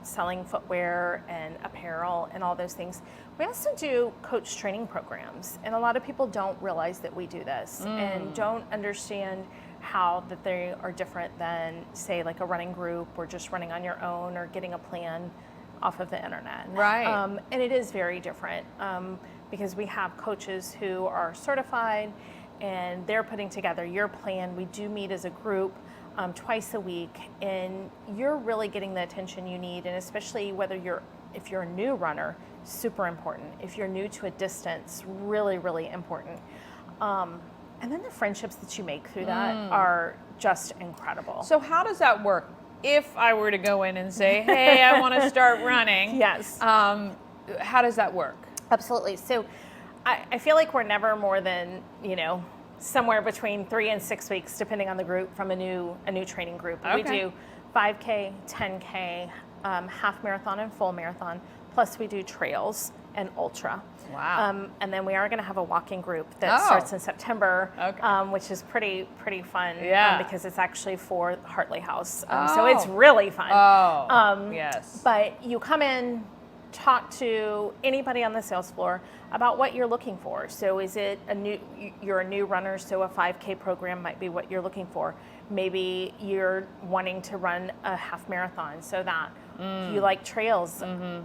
G: selling footwear and apparel and all those things. We also do coach training programs, and a lot of people don't realize that we do this and don't understand how that they are different than, say, like a running group or just running on your own or getting a plan off of the internet.
B: Right.
G: And it is very different because we have coaches who are certified and they're putting together your plan. We do meet as a group twice a week, and you're really getting the attention you need, and especially if you're a new runner, super important. If you're new to a distance, really, really important. And then the friendships that you make through that are just incredible.
B: So how does that work? If I were to go in and say, hey, I want to start running.
G: Yes.
B: How does that work?
G: Absolutely. So I feel like we're never more than, somewhere between 3 and 6 weeks, depending on the group, from a new training group.
B: Okay.
G: We do 5K, 10K, half marathon and full marathon, plus we do trails and ultra.
B: Wow.
G: And then we are going to have a walking group that starts in September,
B: Okay.
G: which is pretty fun.
B: Yeah.
G: Because it's actually for Hartley House. So it's really fun.
B: Yes.
G: But you come in, talk to anybody on the sales floor about what you're looking for. So is it you're a new runner, so a 5K program might be what you're looking for. Maybe you're wanting to run a half marathon, so that you like trails.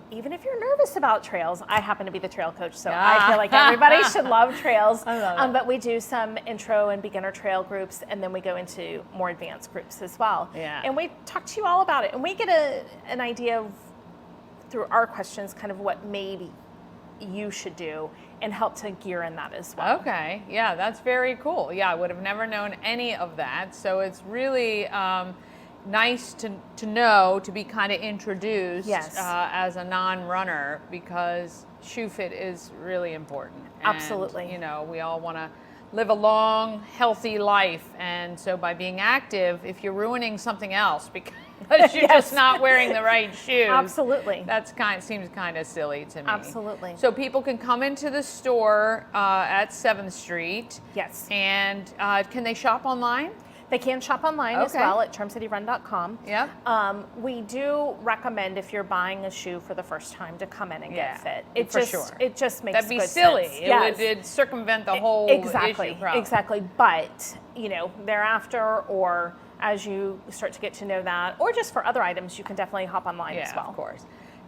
G: Even if you're nervous about trails, I happen to be the trail coach, so I feel like everybody should love trails.
B: I love it.
G: But we do some intro and beginner trail groups, and then we go into more advanced groups as well.
B: Yeah.
G: And we talk to you all about it, and we get an idea of, through our questions, kind of what maybe you should do, and help to gear in that as well.
B: Okay, yeah, that's very cool. Yeah, I would have never known any of that. So it's really nice to know, to be kind of introduced as a non-runner, because shoe fit is really important. And,
G: Absolutely.
B: We all want to live a long, healthy life. And so by being active, if you're ruining something else because you're just not wearing the right shoes.
G: Absolutely.
B: Seems kind of silly to me.
G: Absolutely.
B: So people can come into the store at 7th Street.
G: Yes.
B: And can they shop online?
G: They can shop online as
B: Okay.
G: well at charmcityrun.com.
B: Yep.
G: We do recommend, if you're buying a shoe for the first time, to come in and
B: Yeah,
G: get fit.
B: for sure.
G: It just makes
B: That'd be
G: good
B: silly.
G: sense.
B: It would circumvent the whole
G: Exactly.
B: issue problem.
G: Exactly. But thereafter, or as you start to get to know that, or just for other items, you can definitely hop online as well.
B: Of course.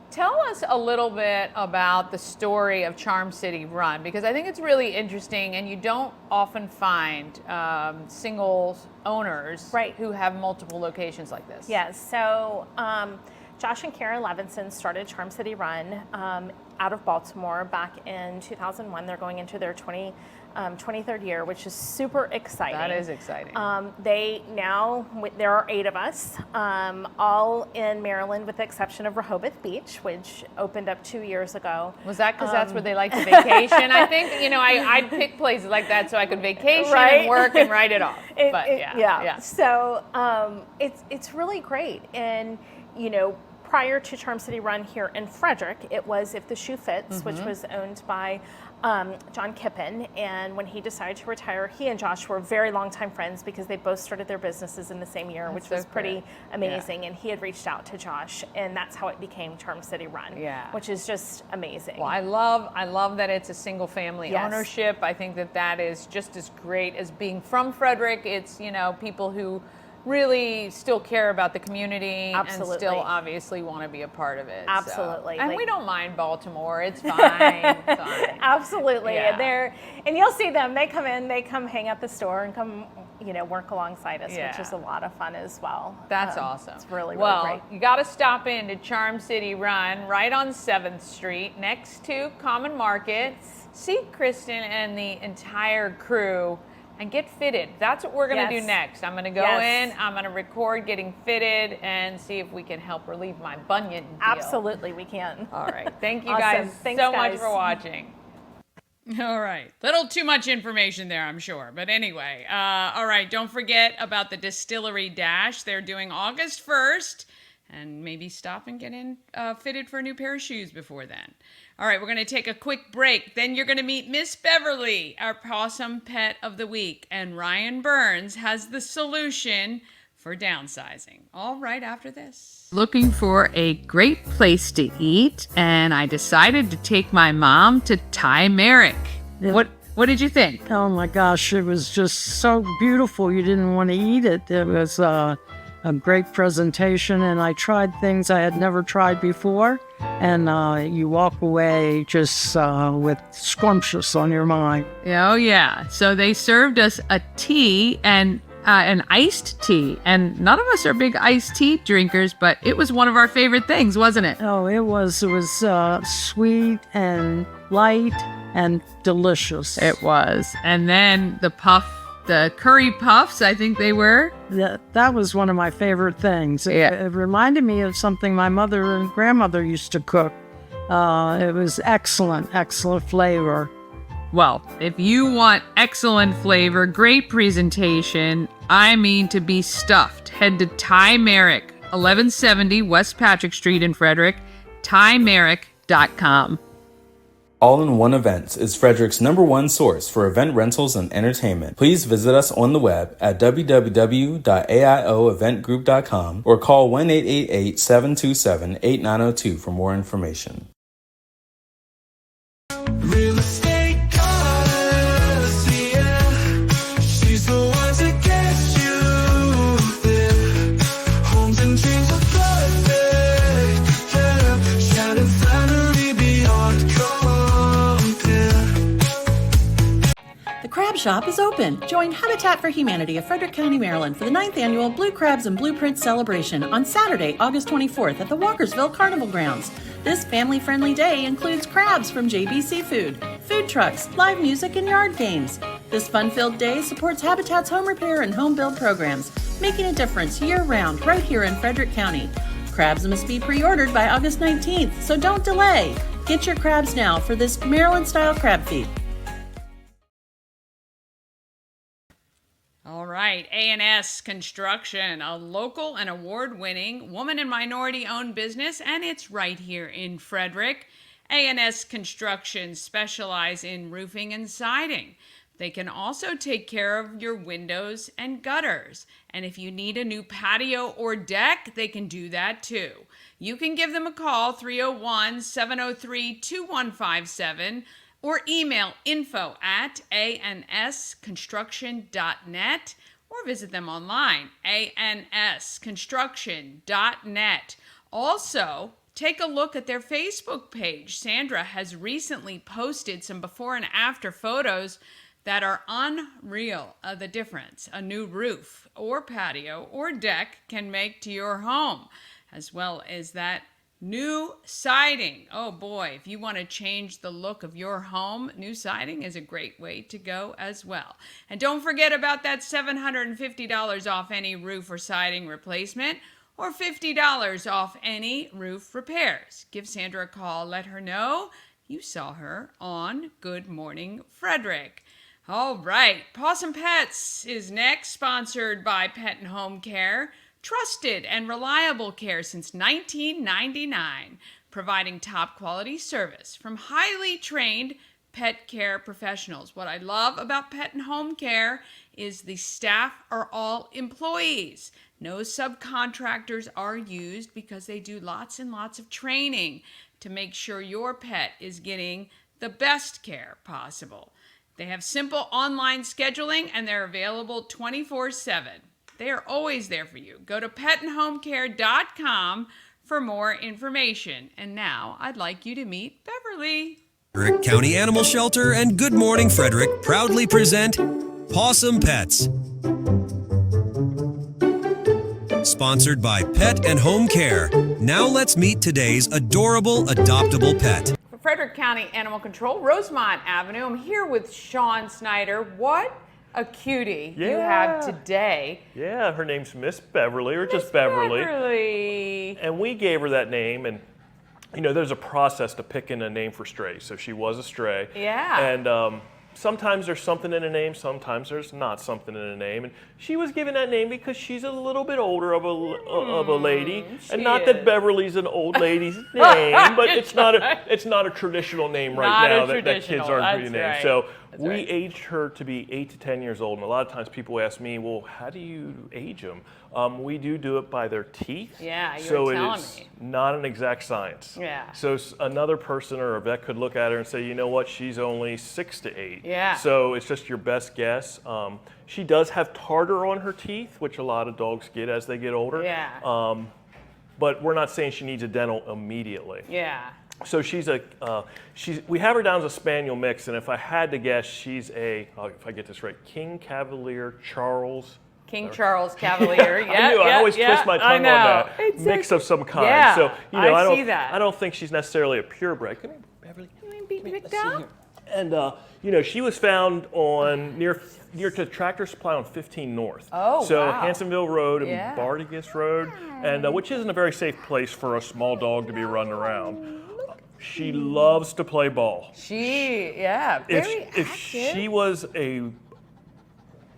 B: Tell us a little bit about the story of Charm City Run, because I think it's really interesting, and you don't often find single owners who have multiple locations like this.
G: Yes. So Josh and Karen Levinson started Charm City Run out of Baltimore back in 2001. They're going into their 23rd year, which is super exciting.
B: That is exciting.
G: There are 8 of us, all in Maryland, with the exception of Rehoboth Beach, which opened up 2 years ago.
B: Was that because that's where they like to vacation? I think, I'd pick places like that so I could vacation and work and write it off.
G: So it's really great. And, prior to Charm City Run here in Frederick, it was If the Shoe Fits, which was owned by John Kippen. And when he decided to retire, he and Josh were very longtime friends because they both started their businesses in the same year, which was pretty amazing. Yeah. And he had reached out to Josh, and that's how it became Charm City Run, which is just amazing.
B: Well, I love that it's a single family ownership. I think that is just as great as being from Frederick. It's, people who really still care about the community and still obviously want to be a part of it.
G: Absolutely.
B: So. And we don't mind Baltimore. It's fine.
G: Absolutely.
B: Yeah.
G: And you'll see them. They come in, they come hang at the store and come, work alongside us, which is a lot of fun as well.
B: That's awesome.
G: It's really,
B: really
G: great.
B: You got to stop in to Charm City Run right on 7th Street next to Common Market. See Kristen and the entire crew and get fitted. That's what we're going to do next. I'm going to go in, I'm going to record getting fitted and see if we can help relieve my bunion deal.
G: Absolutely, we can.
B: All right. Thank you
G: Awesome.
B: guys
G: Thanks,
B: so
G: guys.
B: much for watching. All right. Little too much information there, I'm sure. But anyway, all right. Don't forget about the Distillery Dash. They're doing August 1st. And maybe stop and get in fitted for a new pair of shoes before then. All right, we're going to take a quick break. Then you're going to meet Miss Beverly, our Pawsome Pet of the Week. And Ryan Burns has the solution for downsizing. All right, after this. Looking for a great place to eat, and I decided to take my mom to Thai Merrick. What did you think?
H: Oh my gosh, it was just so beautiful. You didn't want to eat it. It was a great presentation, and I tried things I had never tried before. And you walk away just with scrumptious on your mind.
B: Oh, yeah. So they served us a tea and an iced tea. And none of us are big iced tea drinkers, but it was one of our favorite things, wasn't it?
H: Oh, it was sweet and light and delicious.
B: It was. And then the curry puffs, I think they were.
H: That was one of my favorite things.
B: Yeah.
H: It reminded me of something my mother and grandmother used to cook. It was excellent flavor.
B: Well, if you want excellent flavor, great presentation, I mean to be stuffed, head to Ty Merrick, 1170 West Patrick Street in Frederick, tymerrick.com.
I: All-in-One Events is Frederick's #1 source for event rentals and entertainment. Please visit us on the web at www.aioeventgroup.com or call 1-888-727-8902 for more information.
A: Real estate goddess, yeah. She's the one to get you there. Homes and dreams are perfect, yeah. Shining finally beyond compare.
F: The Crab Shop is open. Join Habitat for Humanity of Frederick County, Maryland for the 9th annual Blue Crabs and Blueprints celebration on Saturday, August 24th at the Walkersville Carnival Grounds. This family-friendly day includes crabs from JB Seafood, food trucks, live music, and yard games. This fun-filled day supports Habitat's home repair and home build programs, making a difference year-round right here in Frederick County. Crabs must be pre-ordered by August 19th, so don't delay. Get your crabs now for this Maryland-style crab feed.
B: All right, A&S Construction, a local and award-winning woman and minority-owned business, and it's right here in Frederick. A&S Construction specialize in roofing and siding. They can also take care of your windows and gutters. And if you need a new patio or deck, they can do that too. You can give them a call, 301-703-2157, or email info@ansconstruction.net, or visit them online, ansconstruction.net. Also, take a look at their Facebook page. Sandra has recently posted some before and after photos that are unreal of the difference a new roof or patio or deck can make to your home, as well as that new siding. Oh boy, if you want to change the look of your home, new siding is a great way to go as well. And don't forget about that $750 off any roof or siding replacement, or $50 off any roof repairs. Give Sandra a call. Let her know you saw her on Good Morning Frederick. All right, Pawsome Pets is next, sponsored by Pet and Home Care. Trusted and reliable care since 1999, providing top quality service from highly trained pet care professionals. What I love about Pet and Home Care is the staff are all employees. No subcontractors are used because they do lots and lots of training to make sure your pet is getting the best care possible. They have simple online scheduling and they're available 24/7. They are always there for you. Go to petandhomecare.com for more information. And now I'd like you to meet Beverly.
J: Frederick County Animal Shelter and Good Morning Frederick proudly present Pawsome Pets. Sponsored by Pet and Home Care. Now let's meet today's adorable adoptable pet.
B: For Frederick County Animal Control, Rosemont Avenue. I'm here with Sean Snyder. What a cutie you have today.
K: Yeah, her name's Miss Beverly, or just
B: Beverly.
K: And we gave her that name, and you know, there's a process to picking a name for strays. So she was a stray.
B: Yeah.
K: And sometimes there's something in a name, sometimes there's not something in a name. And she was given that name because she's a little bit older of a lady. And not that Beverly's an old lady's name, but it's not a traditional name right now that kids aren't reading names. So We
B: right.
K: aged her to be 8 to 10 years old, and a lot of times people ask me, well, how do you age them? We do it by their teeth.
B: Yeah, you
K: so
B: were telling
K: it's
B: me.
K: not an exact science.
B: Yeah.
K: So another person or a vet could look at her and say, you know what, she's only 6 to 8.
B: Yeah.
K: So it's just your best guess. She does have tartar on her teeth, which a lot of dogs get as they get older.
B: Yeah.
K: But we're not saying she needs a dental immediately.
B: Yeah.
K: So we have her down as a Spaniel mix, and if I had to guess, she's if I get this right, King Cavalier Charles.
B: King Charles Cavalier. Yeah,
K: I knew. I always twist my tongue on that.
B: It's
K: mix of some kind.
B: Yeah,
K: so
B: I see that.
K: I don't think she's necessarily a purebred. Come here, Beverly.
B: Be picked up.
K: And she was found on near to Tractor Supply on 15 North.
B: Oh,
K: so
B: wow.
K: Hansonville Road and
B: Yeah.
K: Bartigas Road, and which isn't a very safe place for a small dog to be running around. She loves to play ball.
B: Very active.
K: If she was a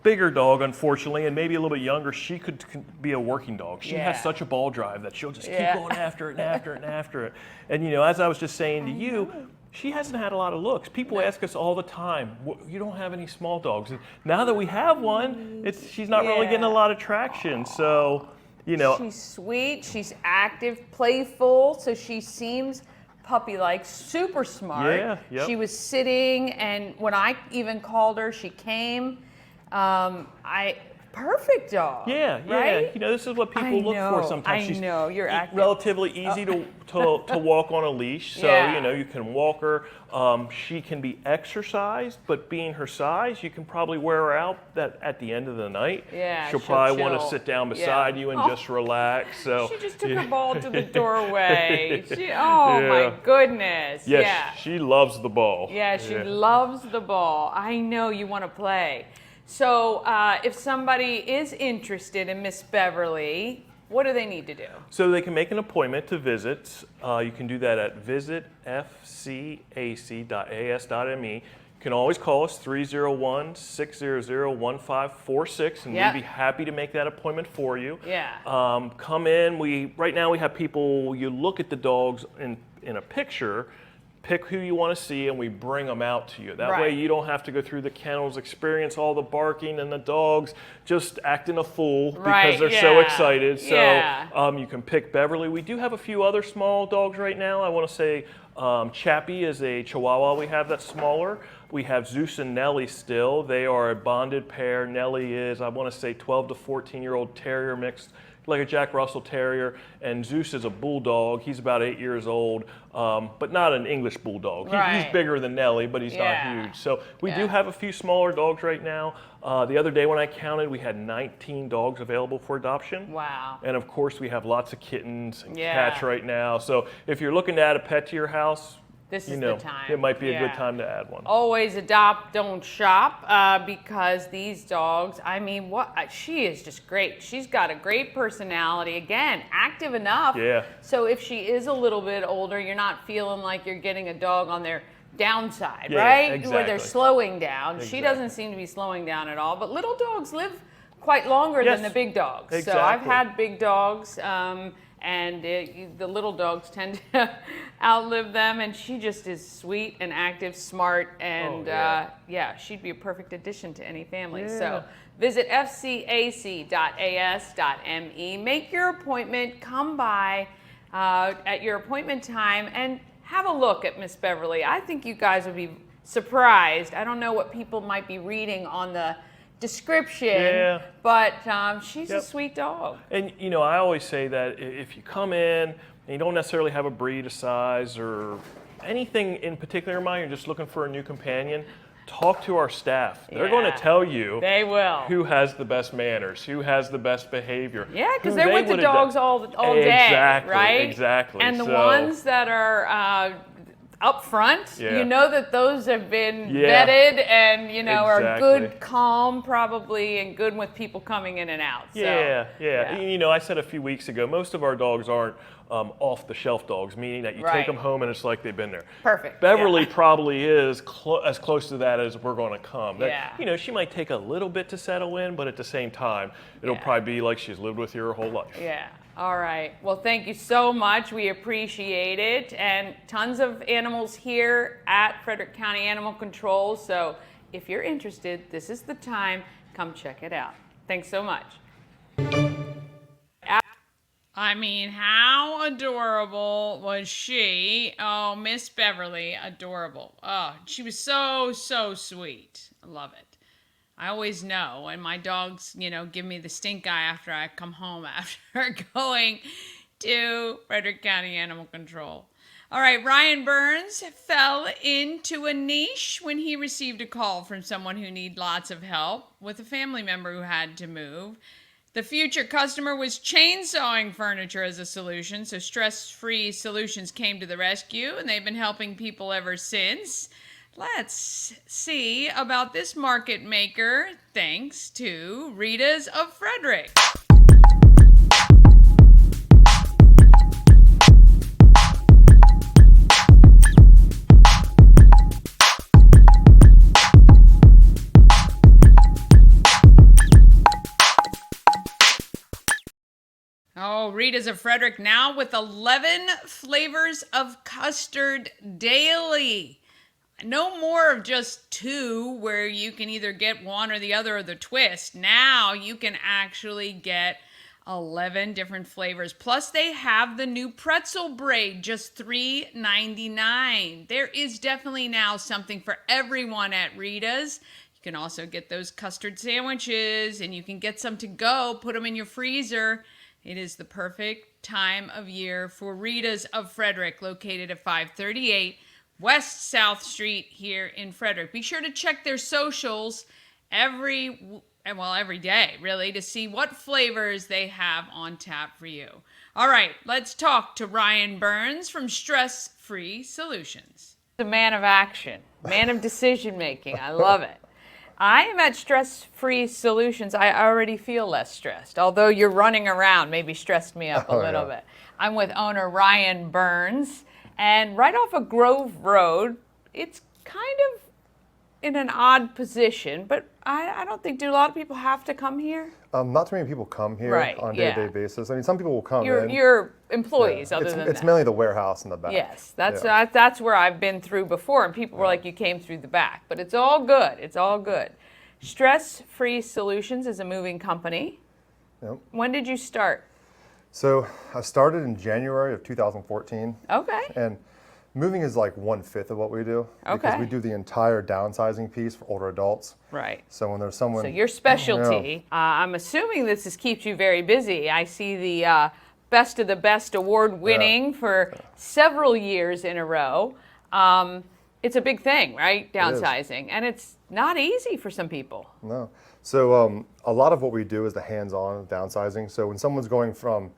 K: bigger dog, unfortunately, and maybe a little bit younger, she could be a working dog. She has such a ball drive that she'll just keep going after it and after it and after it. And as I was just saying to you, she hasn't had a lot of looks. People ask us all the time, you don't have any small dogs. And now that we have one, she's not really getting a lot of traction. So,
B: She's sweet, she's active, playful, so she seems puppy-like, super smart.
K: Yeah, yep.
B: She was sitting, and when I even called her, she came. Perfect dog.
K: Yeah.
B: Right?
K: This is what people look for sometimes.
B: I know, you're active.
K: Relatively easy to walk on a leash, so you can walk her. She can be exercised, but being her size, you can probably wear her out at the end of the night.
B: Yeah,
K: she'll probably want to sit down beside you and just relax. So
B: she just took her ball to the doorway. My goodness.
K: Yes,
B: yeah.
K: she loves the ball.
B: Yeah, she loves the ball. I know you want to play. So if somebody is interested in Miss Beverly, what do they need to do?
K: So they can make an appointment to visit. You can do that at visitfcac.as.me. You can always call us 301-600-1546, and we'd be happy to make that appointment for you.
B: Yeah.
K: Come in. Right now we have people, you look at the dogs in a picture, pick who you want to see, and we bring them out to you. That way you don't have to go through the kennels, experience all the barking and the dogs just acting a fool because they're so excited. So you can pick Beverly. We do have a few other small dogs right now. I want to say Chappie is a Chihuahua we have that's smaller. We have Zeus and Nellie still. They are a bonded pair. Nellie is, I want to say, 12 to 14-year-old terrier mixed, like a Jack Russell Terrier, and Zeus is a bulldog. He's about 8 years old, but not an English bulldog. He's bigger than Nellie, but he's not huge. So we do have a few smaller dogs right now. The other day when I counted, we had 19 dogs available for adoption.
B: Wow.
K: And of course, we have lots of kittens and cats right now. So if you're looking to add a pet to your house,
B: this is the time.
K: It might be a good time to add one.
B: Always adopt, don't shop, because these dogs, she is just great. She's got a great personality. Again, active enough.
K: Yeah.
B: So if she is a little bit older, you're not feeling like you're getting a dog on their downside,
K: Yeah,
B: right?
K: exactly.
B: Where they're slowing down.
K: Exactly.
B: She doesn't seem to be slowing down at all, but little dogs live quite longer than the big dogs.
K: Exactly.
B: So I've had big dogs, and the little dogs tend to outlive them, and she just is sweet and active, smart, and she'd be a perfect addition to any family. So visit fcac.as.me, make your appointment, come by at your appointment time, and have a look at Miss Beverly. I think you guys would be surprised. I don't know what people might be reading on the description, but she's a sweet dog.
K: And I always say that if you come in and you don't necessarily have a breed, a size, or anything in particular in mind, you're just looking for a new companion, talk to our staff. They're going to tell you who has the best manners, who has the best behavior.
B: Yeah, because they're with the dogs all day, right?
K: Exactly.
B: And the ones that are up front, you know that those have been vetted and are good, calm probably, and good with people coming in and out. So,
K: I said a few weeks ago, most of our dogs aren't off-the-shelf dogs, meaning that you take them home and it's like they've been there.
B: Perfect.
K: Beverly probably is as close to that as we're going to come. She might take a little bit to settle in, but at the same time, it'll probably be like she's lived with you her whole life.
B: Yeah. All right. Well, thank you so much. We appreciate it. And tons of animals here at Frederick County Animal Control. So if you're interested, this is the time. Come check it out. Thanks so much. I mean, how adorable was she? Oh, Miss Beverly, adorable. Oh, she was so, so sweet. I love it. I always know when my dogs, give me the stink eye after I come home after going to Frederick County Animal Control. All right, Ryan Burns fell into a niche when he received a call from someone who needed lots of help with a family member who had to move. The future customer was chainsawing furniture as a solution, so Stress-Free Solutions came to the rescue, and they've been helping people ever since. Let's see about this market maker, thanks to Rita's of Frederick. Oh, Rita's of Frederick now with 11 flavors of custard daily. No more of just 2 where you can either get one or the other or the twist. Now you can actually get 11 different flavors. Plus they have the new pretzel braid, just $3.99. There is definitely now something for everyone at Rita's. You can also get those custard sandwiches, and you can get some to go, put them in your freezer. It is the perfect time of year for Rita's of Frederick, located at 538 West South Street here in Frederick. Be sure to check their socials every day, really, to see what flavors they have on tap for you. All right, let's talk to Ryan Burns from Stress-Free Solutions. The man of action, man of decision making. I love it. I am at Stress-Free Solutions. I already feel less stressed, although you're running around maybe stressed me up a little bit. I'm with owner Ryan Burns, and right off of Grove Road, it's kind of in an odd position, but I don't think, do a lot of people have to come here?
L: Not too many people come here on a day-to-day basis. I mean, some people will come in.
B: Your employees, other than that.
L: It's mainly the warehouse in the back.
B: Yes, that's where I've been through before, and people were like, you came through the back. But it's all good. It's all good. Stress-Free Solutions is a moving company.
L: Yep.
B: When did you start?
L: So I started in January of 2014.
B: Okay.
L: And moving is like 1/5 of what we do.
B: Okay.
L: Because we do the entire downsizing piece for older adults.
B: Right.
L: So when there's someone...
B: So your specialty, I'm assuming this keeps you very busy. I see the Best of the Best award winning for several years in a row. It's a big thing, right? Downsizing. And it's not easy for some people.
L: No. So a lot of what we do is the hands-on downsizing. So when someone's going from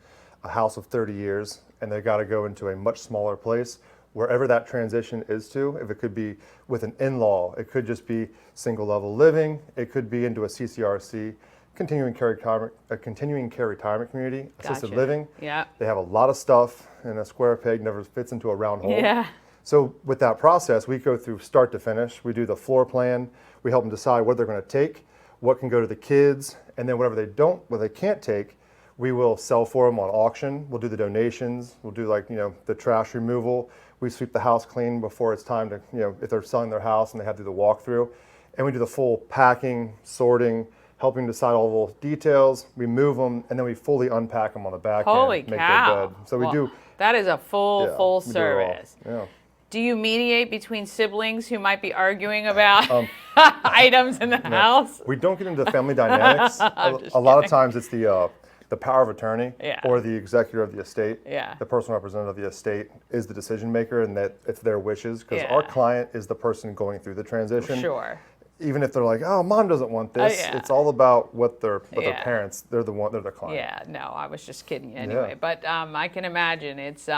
L: a house of 30 years and they got to go into a much smaller place, wherever that transition is to, if it could be with an in-law, it could just be single-level living, it could be into a CCRC, continuing care retirement community, assisted living.
B: Yeah.
L: They have a lot of stuff, and a square peg never fits into a round hole.
B: Yeah.
L: So with that process, we go through start to finish. We do the floor plan. We help them decide what they're going to take, what can go to the kids, and then whatever they can't take, we will sell for them on auction. We'll do the donations. We'll do the trash removal. We sweep the house clean before it's time to, if they're selling their house and they have to do the walkthrough. And we do the full packing, sorting, helping decide all those details. We move them, and then we fully unpack them on the back
B: Holy
L: end, make
B: cow.
L: their bed. So we do.
B: That is a full service.
L: Yeah.
B: Do you mediate between siblings who might be arguing about items in the house?
L: We don't get into family dynamics. A lot of times it's the power of attorney or the executor of the estate.
B: Yeah.
L: The personal representative of the estate is the decision maker, and that it's their wishes, because our client is the person going through the transition.
B: Sure.
L: Even if they're like, oh, mom doesn't want this, it's all about what their parents, they're the client.
B: Yeah, no, I was just kidding you anyway. But I can imagine it's,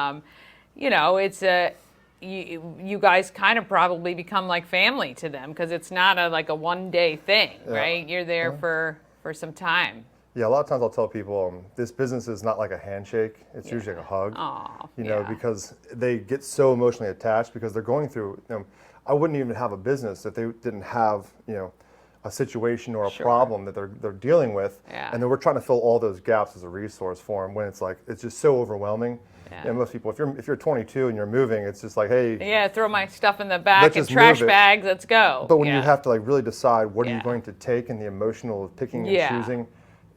B: it's a, you guys kind of probably become like family to them, because it's not a one-day thing, right? You're there for some time.
L: Yeah, a lot of times I'll tell people this business is not like a handshake. It's usually like a hug.
B: Aww,
L: because they get so emotionally attached, because they're going through, I wouldn't even have a business if they didn't have, a situation or a problem that they're dealing with.
B: Yeah.
L: And then we're trying to fill all those gaps as a resource for them, when it's just so overwhelming. you know, most people, if you're 22 and you're moving, it's just like, hey,
B: Yeah, throw my stuff in the back
L: let's
B: and
L: just
B: trash
L: move it.
B: bags. Let's go.
L: But when
B: Yeah.
L: you have to like really decide what are
B: Yeah.
L: you going to take and the emotional of picking and
B: Yeah.
L: choosing,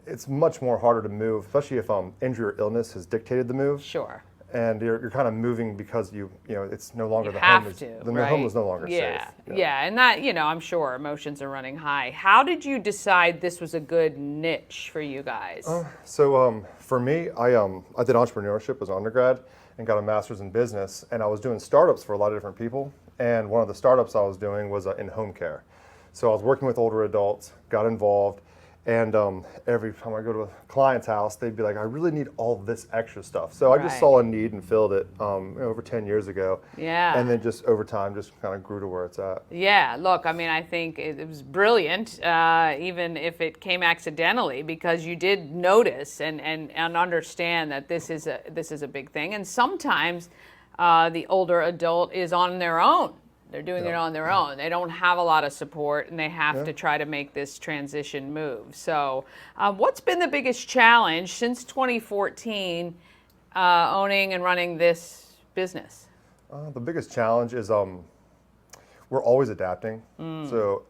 L: it's much more harder to move, especially if injury or illness has dictated the move.
B: Sure.
L: And you're kind of moving because you know it's no longer
B: You
L: the
B: have
L: home is
B: to,
L: the
B: right?
L: home is no longer
B: yeah.
L: safe.
B: Yeah, and that, you know, I'm sure emotions are running high. How did you decide this was a good niche for you guys?
L: So for me, I did entrepreneurship as an undergrad and got a master's in business, and I was doing startups for a lot of different people. And one of the startups I was doing was in home care. So I was working with older adults, got involved, and every time I go to a client's house, they'd be like, I really need all this extra stuff. So I just
B: Right.
L: saw a need and filled it over 10 years ago.
B: Yeah.
L: And then just over time, just kind of grew to where it's at.
B: Yeah, look, I mean, I think it was brilliant, even if it came accidentally, because you did notice and understand that this is a big thing. And sometimes the older adult is on their own. They're doing it on their own. They don't have a lot of support, and they have to try to make this transition move. So what's been the biggest challenge since 2014 owning and running this business?
L: The biggest challenge is we're always adapting. So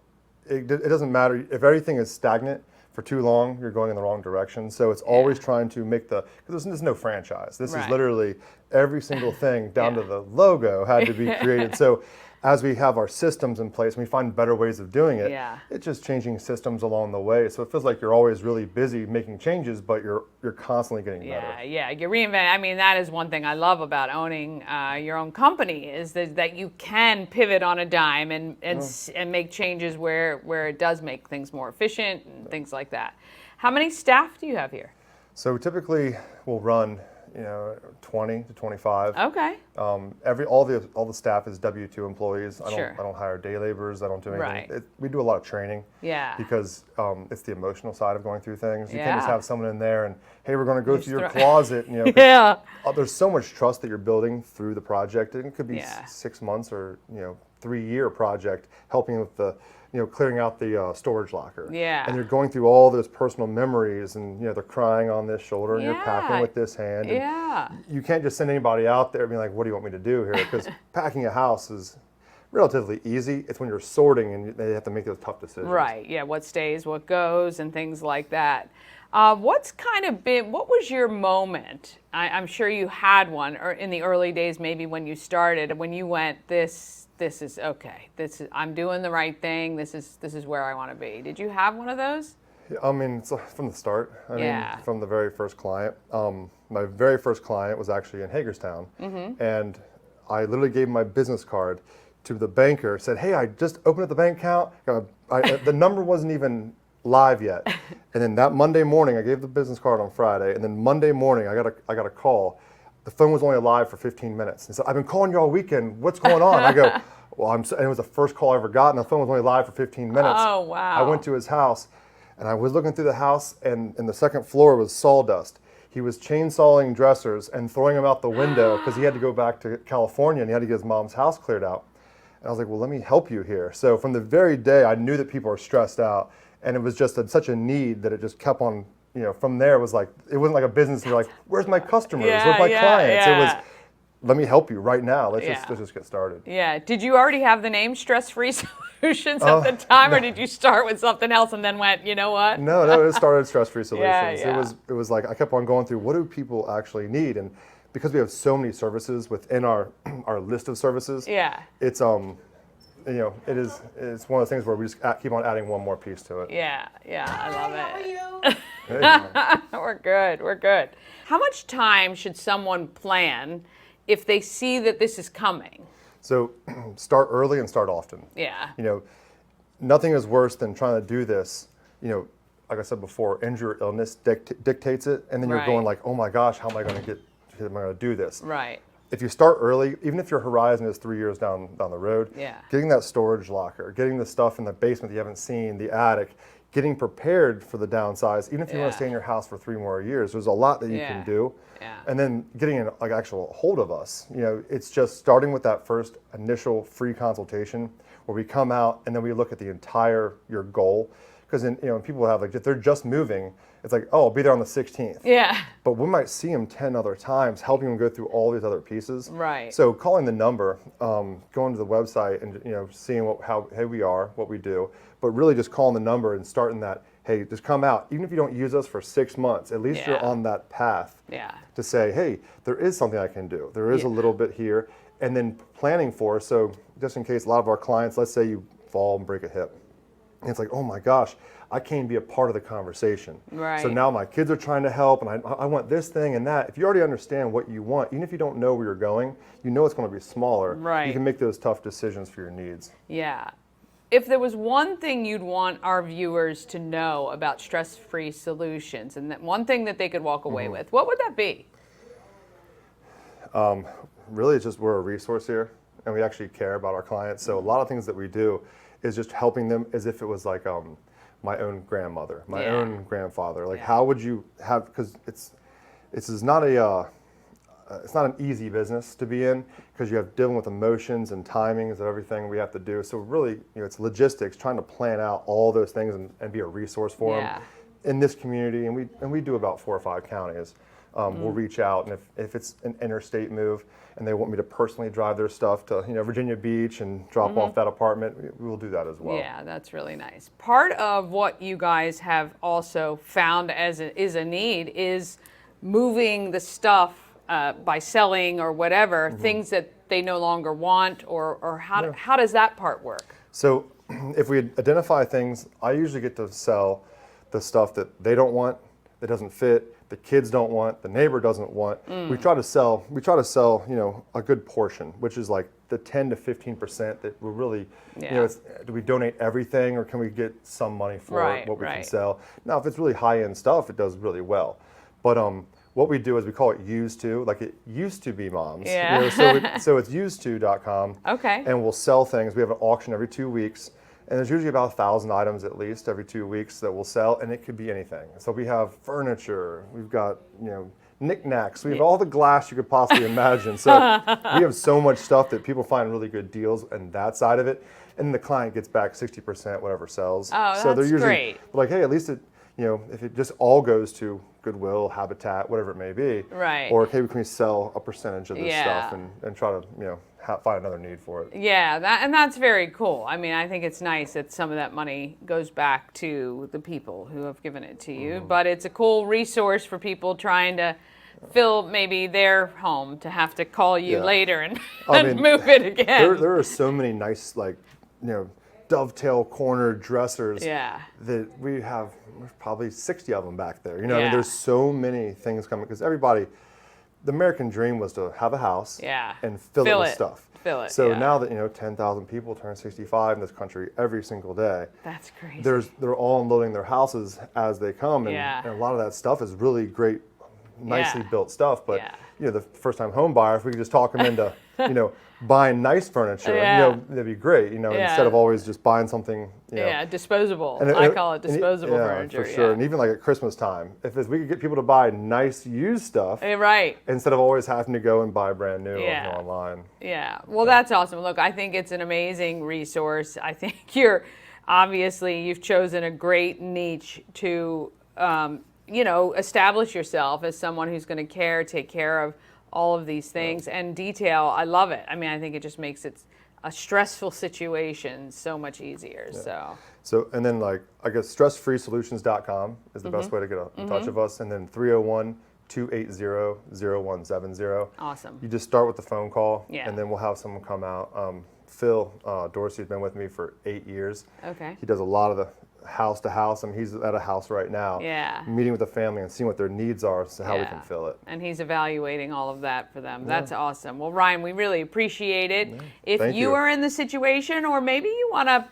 L: it doesn't matter if everything is stagnant for too long, you're going in the wrong direction. So it's always trying to make because there's no franchise. This is literally every single thing down to the logo had to be created. So as we have our systems in place and we find better ways of doing it, it's just changing systems along the way. So it feels like you're always really busy making changes, but you're constantly getting better.
B: Yeah, you reinvent. I mean, that is one thing I love about owning your own company is that you can pivot on a dime and make changes where it does make things more efficient and things like that. How many staff do you have here?
L: So typically we'll run 20 to 25.
B: Okay.
L: All the staff is W-2 employees. I
B: Sure.
L: don't hire day laborers. I don't do anything.
B: Right.
L: We do a lot of training.
B: Yeah.
L: Because it's the emotional side of going through things. You
B: Yeah.
L: can't just have someone in there and hey, we're going to go through your closet.
B: Yeah.
L: There's so much trust that you're building through the project. And it could be 6 months or 3-year project helping with the clearing out the storage locker.
B: Yeah.
L: And you're going through all those personal memories and, they're crying on this shoulder and you're packing with this hand. And
B: Yeah.
L: you can't just send anybody out there and be like, what do you want me to do here? Because packing a house is relatively easy. It's when you're sorting and they have to make those tough decisions.
B: Right. Yeah. What stays, what goes, and things like that. What was your moment? I'm sure you had one or in the early days, maybe when you started, when you went, this is okay. I'm doing the right thing. This is where I want to be. Did you have one of those?
L: I mean, it's from the start. I mean, from the very first client. My very first client was actually in Hagerstown, and I literally gave my business card to the banker. Said, "Hey, I just opened up the bank account. The number wasn't even live yet." And then that Monday morning, I gave the business card on Friday, and then Monday morning, I got a call. The phone was only live for 15 minutes. And said, I've been calling you all weekend. What's going on? I go, well, and it was the first call I ever got, and the phone was only live for 15 minutes.
B: Oh, wow.
L: I went to his house, and I was looking through the house, and the second floor was sawdust. He was chainsawing dressers and throwing them out the window because he had to go back to California, and he had to get his mom's house cleared out. And I was like, well, let me help you here. So from the very day, I knew that people were stressed out, and it was just such a need that it just kept on. From there, it wasn't like a business. You're like, where's my customers? Where's my clients? It was, let me help you right now. Let's just get started.
B: Yeah. Did you already have the name Stress Free Solutions at the time, or did you start with something else and then went, you know what?
L: No, it started Stress Free Solutions.
B: Yeah.
L: It was like I kept on going through what do people actually need, and because we have so many services within our list of services. It's it's one of those things where we just keep on adding one more piece to it.
B: Yeah, I love it. We're good. How much time should someone plan if they see that this is coming?
L: So start early and start often.
B: Yeah.
L: Nothing is worse than trying to do this, like I said before, injury or illness dictates it, and then you're going like, oh my gosh, how am I going to do this?
B: Right.
L: If you start early, even if your horizon is 3 years down the road, getting that storage locker, getting the stuff in the basement that you haven't seen, the attic, getting prepared for the downsize, even if you want to stay in your house for 3 more years, there's a lot that you can do. And then getting an actual hold of us. It's just starting with that first initial free consultation where we come out and then we look at your goal. Because people have like, if they're just moving, it's like, oh, I'll be there on the 16th.
B: Yeah.
L: But we might see them 10 other times, helping them go through all these other pieces.
B: Right.
L: So calling the number, going to the website and seeing how we are, what we do, but really just calling the number and starting that, hey, just come out. Even if you don't use us for 6 months, at least you're on that path to say, hey, there is something I can do. There is a little bit here. And then planning for, so just in case a lot of our clients, let's say you fall and break a hip. And it's like, oh my gosh, I can't be a part of the conversation.
B: Right.
L: So now my kids are trying to help, and I want this thing and that. If you already understand what you want, even if you don't know where you're going, you know it's going to be smaller.
B: Right.
L: You can make those tough decisions for your needs.
B: Yeah. If there was one thing you'd want our viewers to know about stress-free solutions, and that one thing that they could walk away with, what would that be?
L: Really, it's just we're a resource here, and we actually care about our clients. So a lot of things that we do is just helping them as if it was like my own grandmother, my own grandfather. Like, how would you have? Because it's not an easy business to be in, because you have dealing with emotions and timings of everything we have to do. So really, it's logistics, trying to plan out all those things and be a resource for them in this community. And we do about 4 or 5 counties. We'll reach out, and if it's an interstate move and they want me to personally drive their stuff to Virginia Beach and drop off that apartment, we will do that as well.
B: Yeah, that's really nice. Part of what you guys have also found is a need is moving the stuff by selling or whatever, things that they no longer want, or how does that part work?
L: So if we identify things, I usually get to sell the stuff that they don't want, that doesn't fit, the kids don't want, the neighbor doesn't want. We try to sell, a good portion, which is like the 10 to 15% that we're really, do we donate everything, or can we get some money for what we can sell? Now, if it's really high-end stuff, it does really well. But what we do is we call it used to, like it used to be Moms.
B: Yeah.
L: So it's used2.com.
B: Okay.
L: And we'll sell things. We have an auction every 2 weeks. And there's usually about 1,000 items at least every 2 weeks that we'll sell, and it could be anything. So we have furniture, we've got knickknacks, we have all the glass you could possibly imagine. So we have so much stuff that people find really good deals and that side of it, and the client gets back 60% whatever sells.
B: Oh,
L: so they're
B: that's
L: usually
B: great.
L: like, hey, at least it, if it just all goes to Goodwill, Habitat, whatever it may be,
B: right?
L: Or hey, can we sell a percentage of this stuff and try to find another need for it.
B: Yeah, that's very cool. I mean, I think it's nice that some of that money goes back to the people who have given it to you, but it's a cool resource for people trying to fill maybe their home to have to call you later and move it again.
L: There are so many nice, dovetail corner dressers that we have probably 60 of them back there. I mean, there's so many things coming, because the American dream was to have a house and fill it with stuff.
B: Fill it.
L: So now that 10,000 people turn 65 in this country every single day.
B: That's crazy.
L: They're all unloading their houses as they come, and a lot of that stuff is really great, nicely built stuff. But the first-time home buyer, if we could just talk them into buying nice furniture, that'd be great. Instead of always just buying something.
B: Disposable. I call it disposable furniture.
L: For sure. And even like at Christmas time, if we could get people to buy nice used stuff, instead of always having to go and buy brand new online.
B: Yeah. Well, that's awesome. Look, I think it's an amazing resource. I think you've chosen a great niche to, establish yourself as someone who's going to take care of all of these things and detail. I love it. I mean, I think it just makes it a stressful situation so much easier.
L: So and then I guess stressfreesolutions.com is the best way to get in touch with us, and then 301-280-0170.
B: Awesome.
L: You just start with the phone call, and then we'll have someone come out. Phil Dorsey has been with me for 8 years.
B: Okay.
L: He does a lot of the house to house. I mean, he's at a house right now, meeting with the family and seeing what their needs are, so how we can fill it.
B: And he's evaluating all of that for them. That's awesome. Well, Ryan, we really appreciate it.
L: Yeah.
B: If you are in the situation, or maybe you want to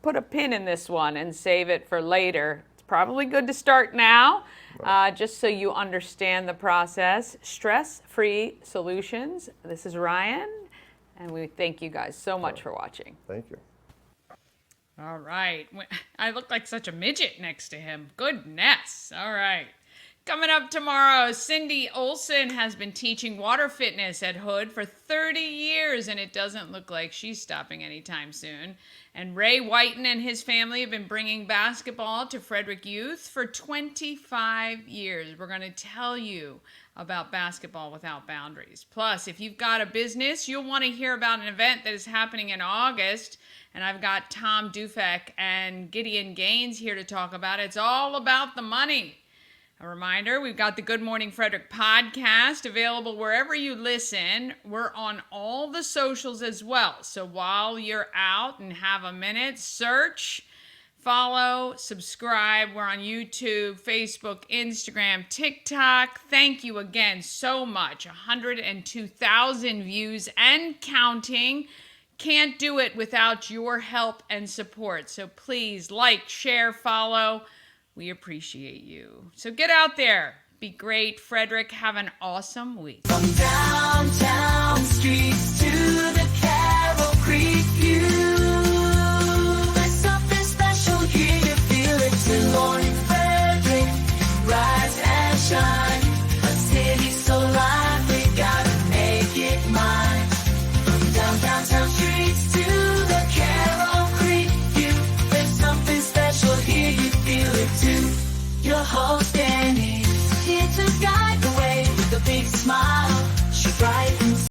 B: put a pin in this one and save it for later, it's probably good to start now, just so you understand the process. Stress-free solutions. This is Ryan, and we thank you guys so much for watching.
L: Thank you.
B: All right. I look like such a midget next to him. Goodness. All right. Coming up tomorrow, Cindy Olson has been teaching water fitness at Hood for 30 years, and it doesn't look like she's stopping anytime soon. And Ray Whiten and his family have been bringing basketball to Frederick youth for 25 years. We're going to tell you about basketball without boundaries. Plus, if you've got a business, you'll want to hear about an event that is happening in August. And I've got Tom Dufek and Gideon Gaines here to talk about it. It's all about the money. A reminder, we've got the Good Morning Frederick podcast available wherever you listen. We're on all the socials as well. So while you're out and have a minute, search, follow, subscribe. We're on YouTube, Facebook, Instagram, TikTok. Thank you again so much. 102,000 views and counting. Can't do it without your help and support. So please like, share, follow. We appreciate you. So get out there. Be great, Frederick. Have an awesome week.
A: From downtown streets to the Carroll Creek view. There's something special here. You feel it too. Morning Frederick, rise and shine. A city so lively, gotta make it mine. From downtown streets to the Carroll Creek view. There's something special here. You feel it too. Your host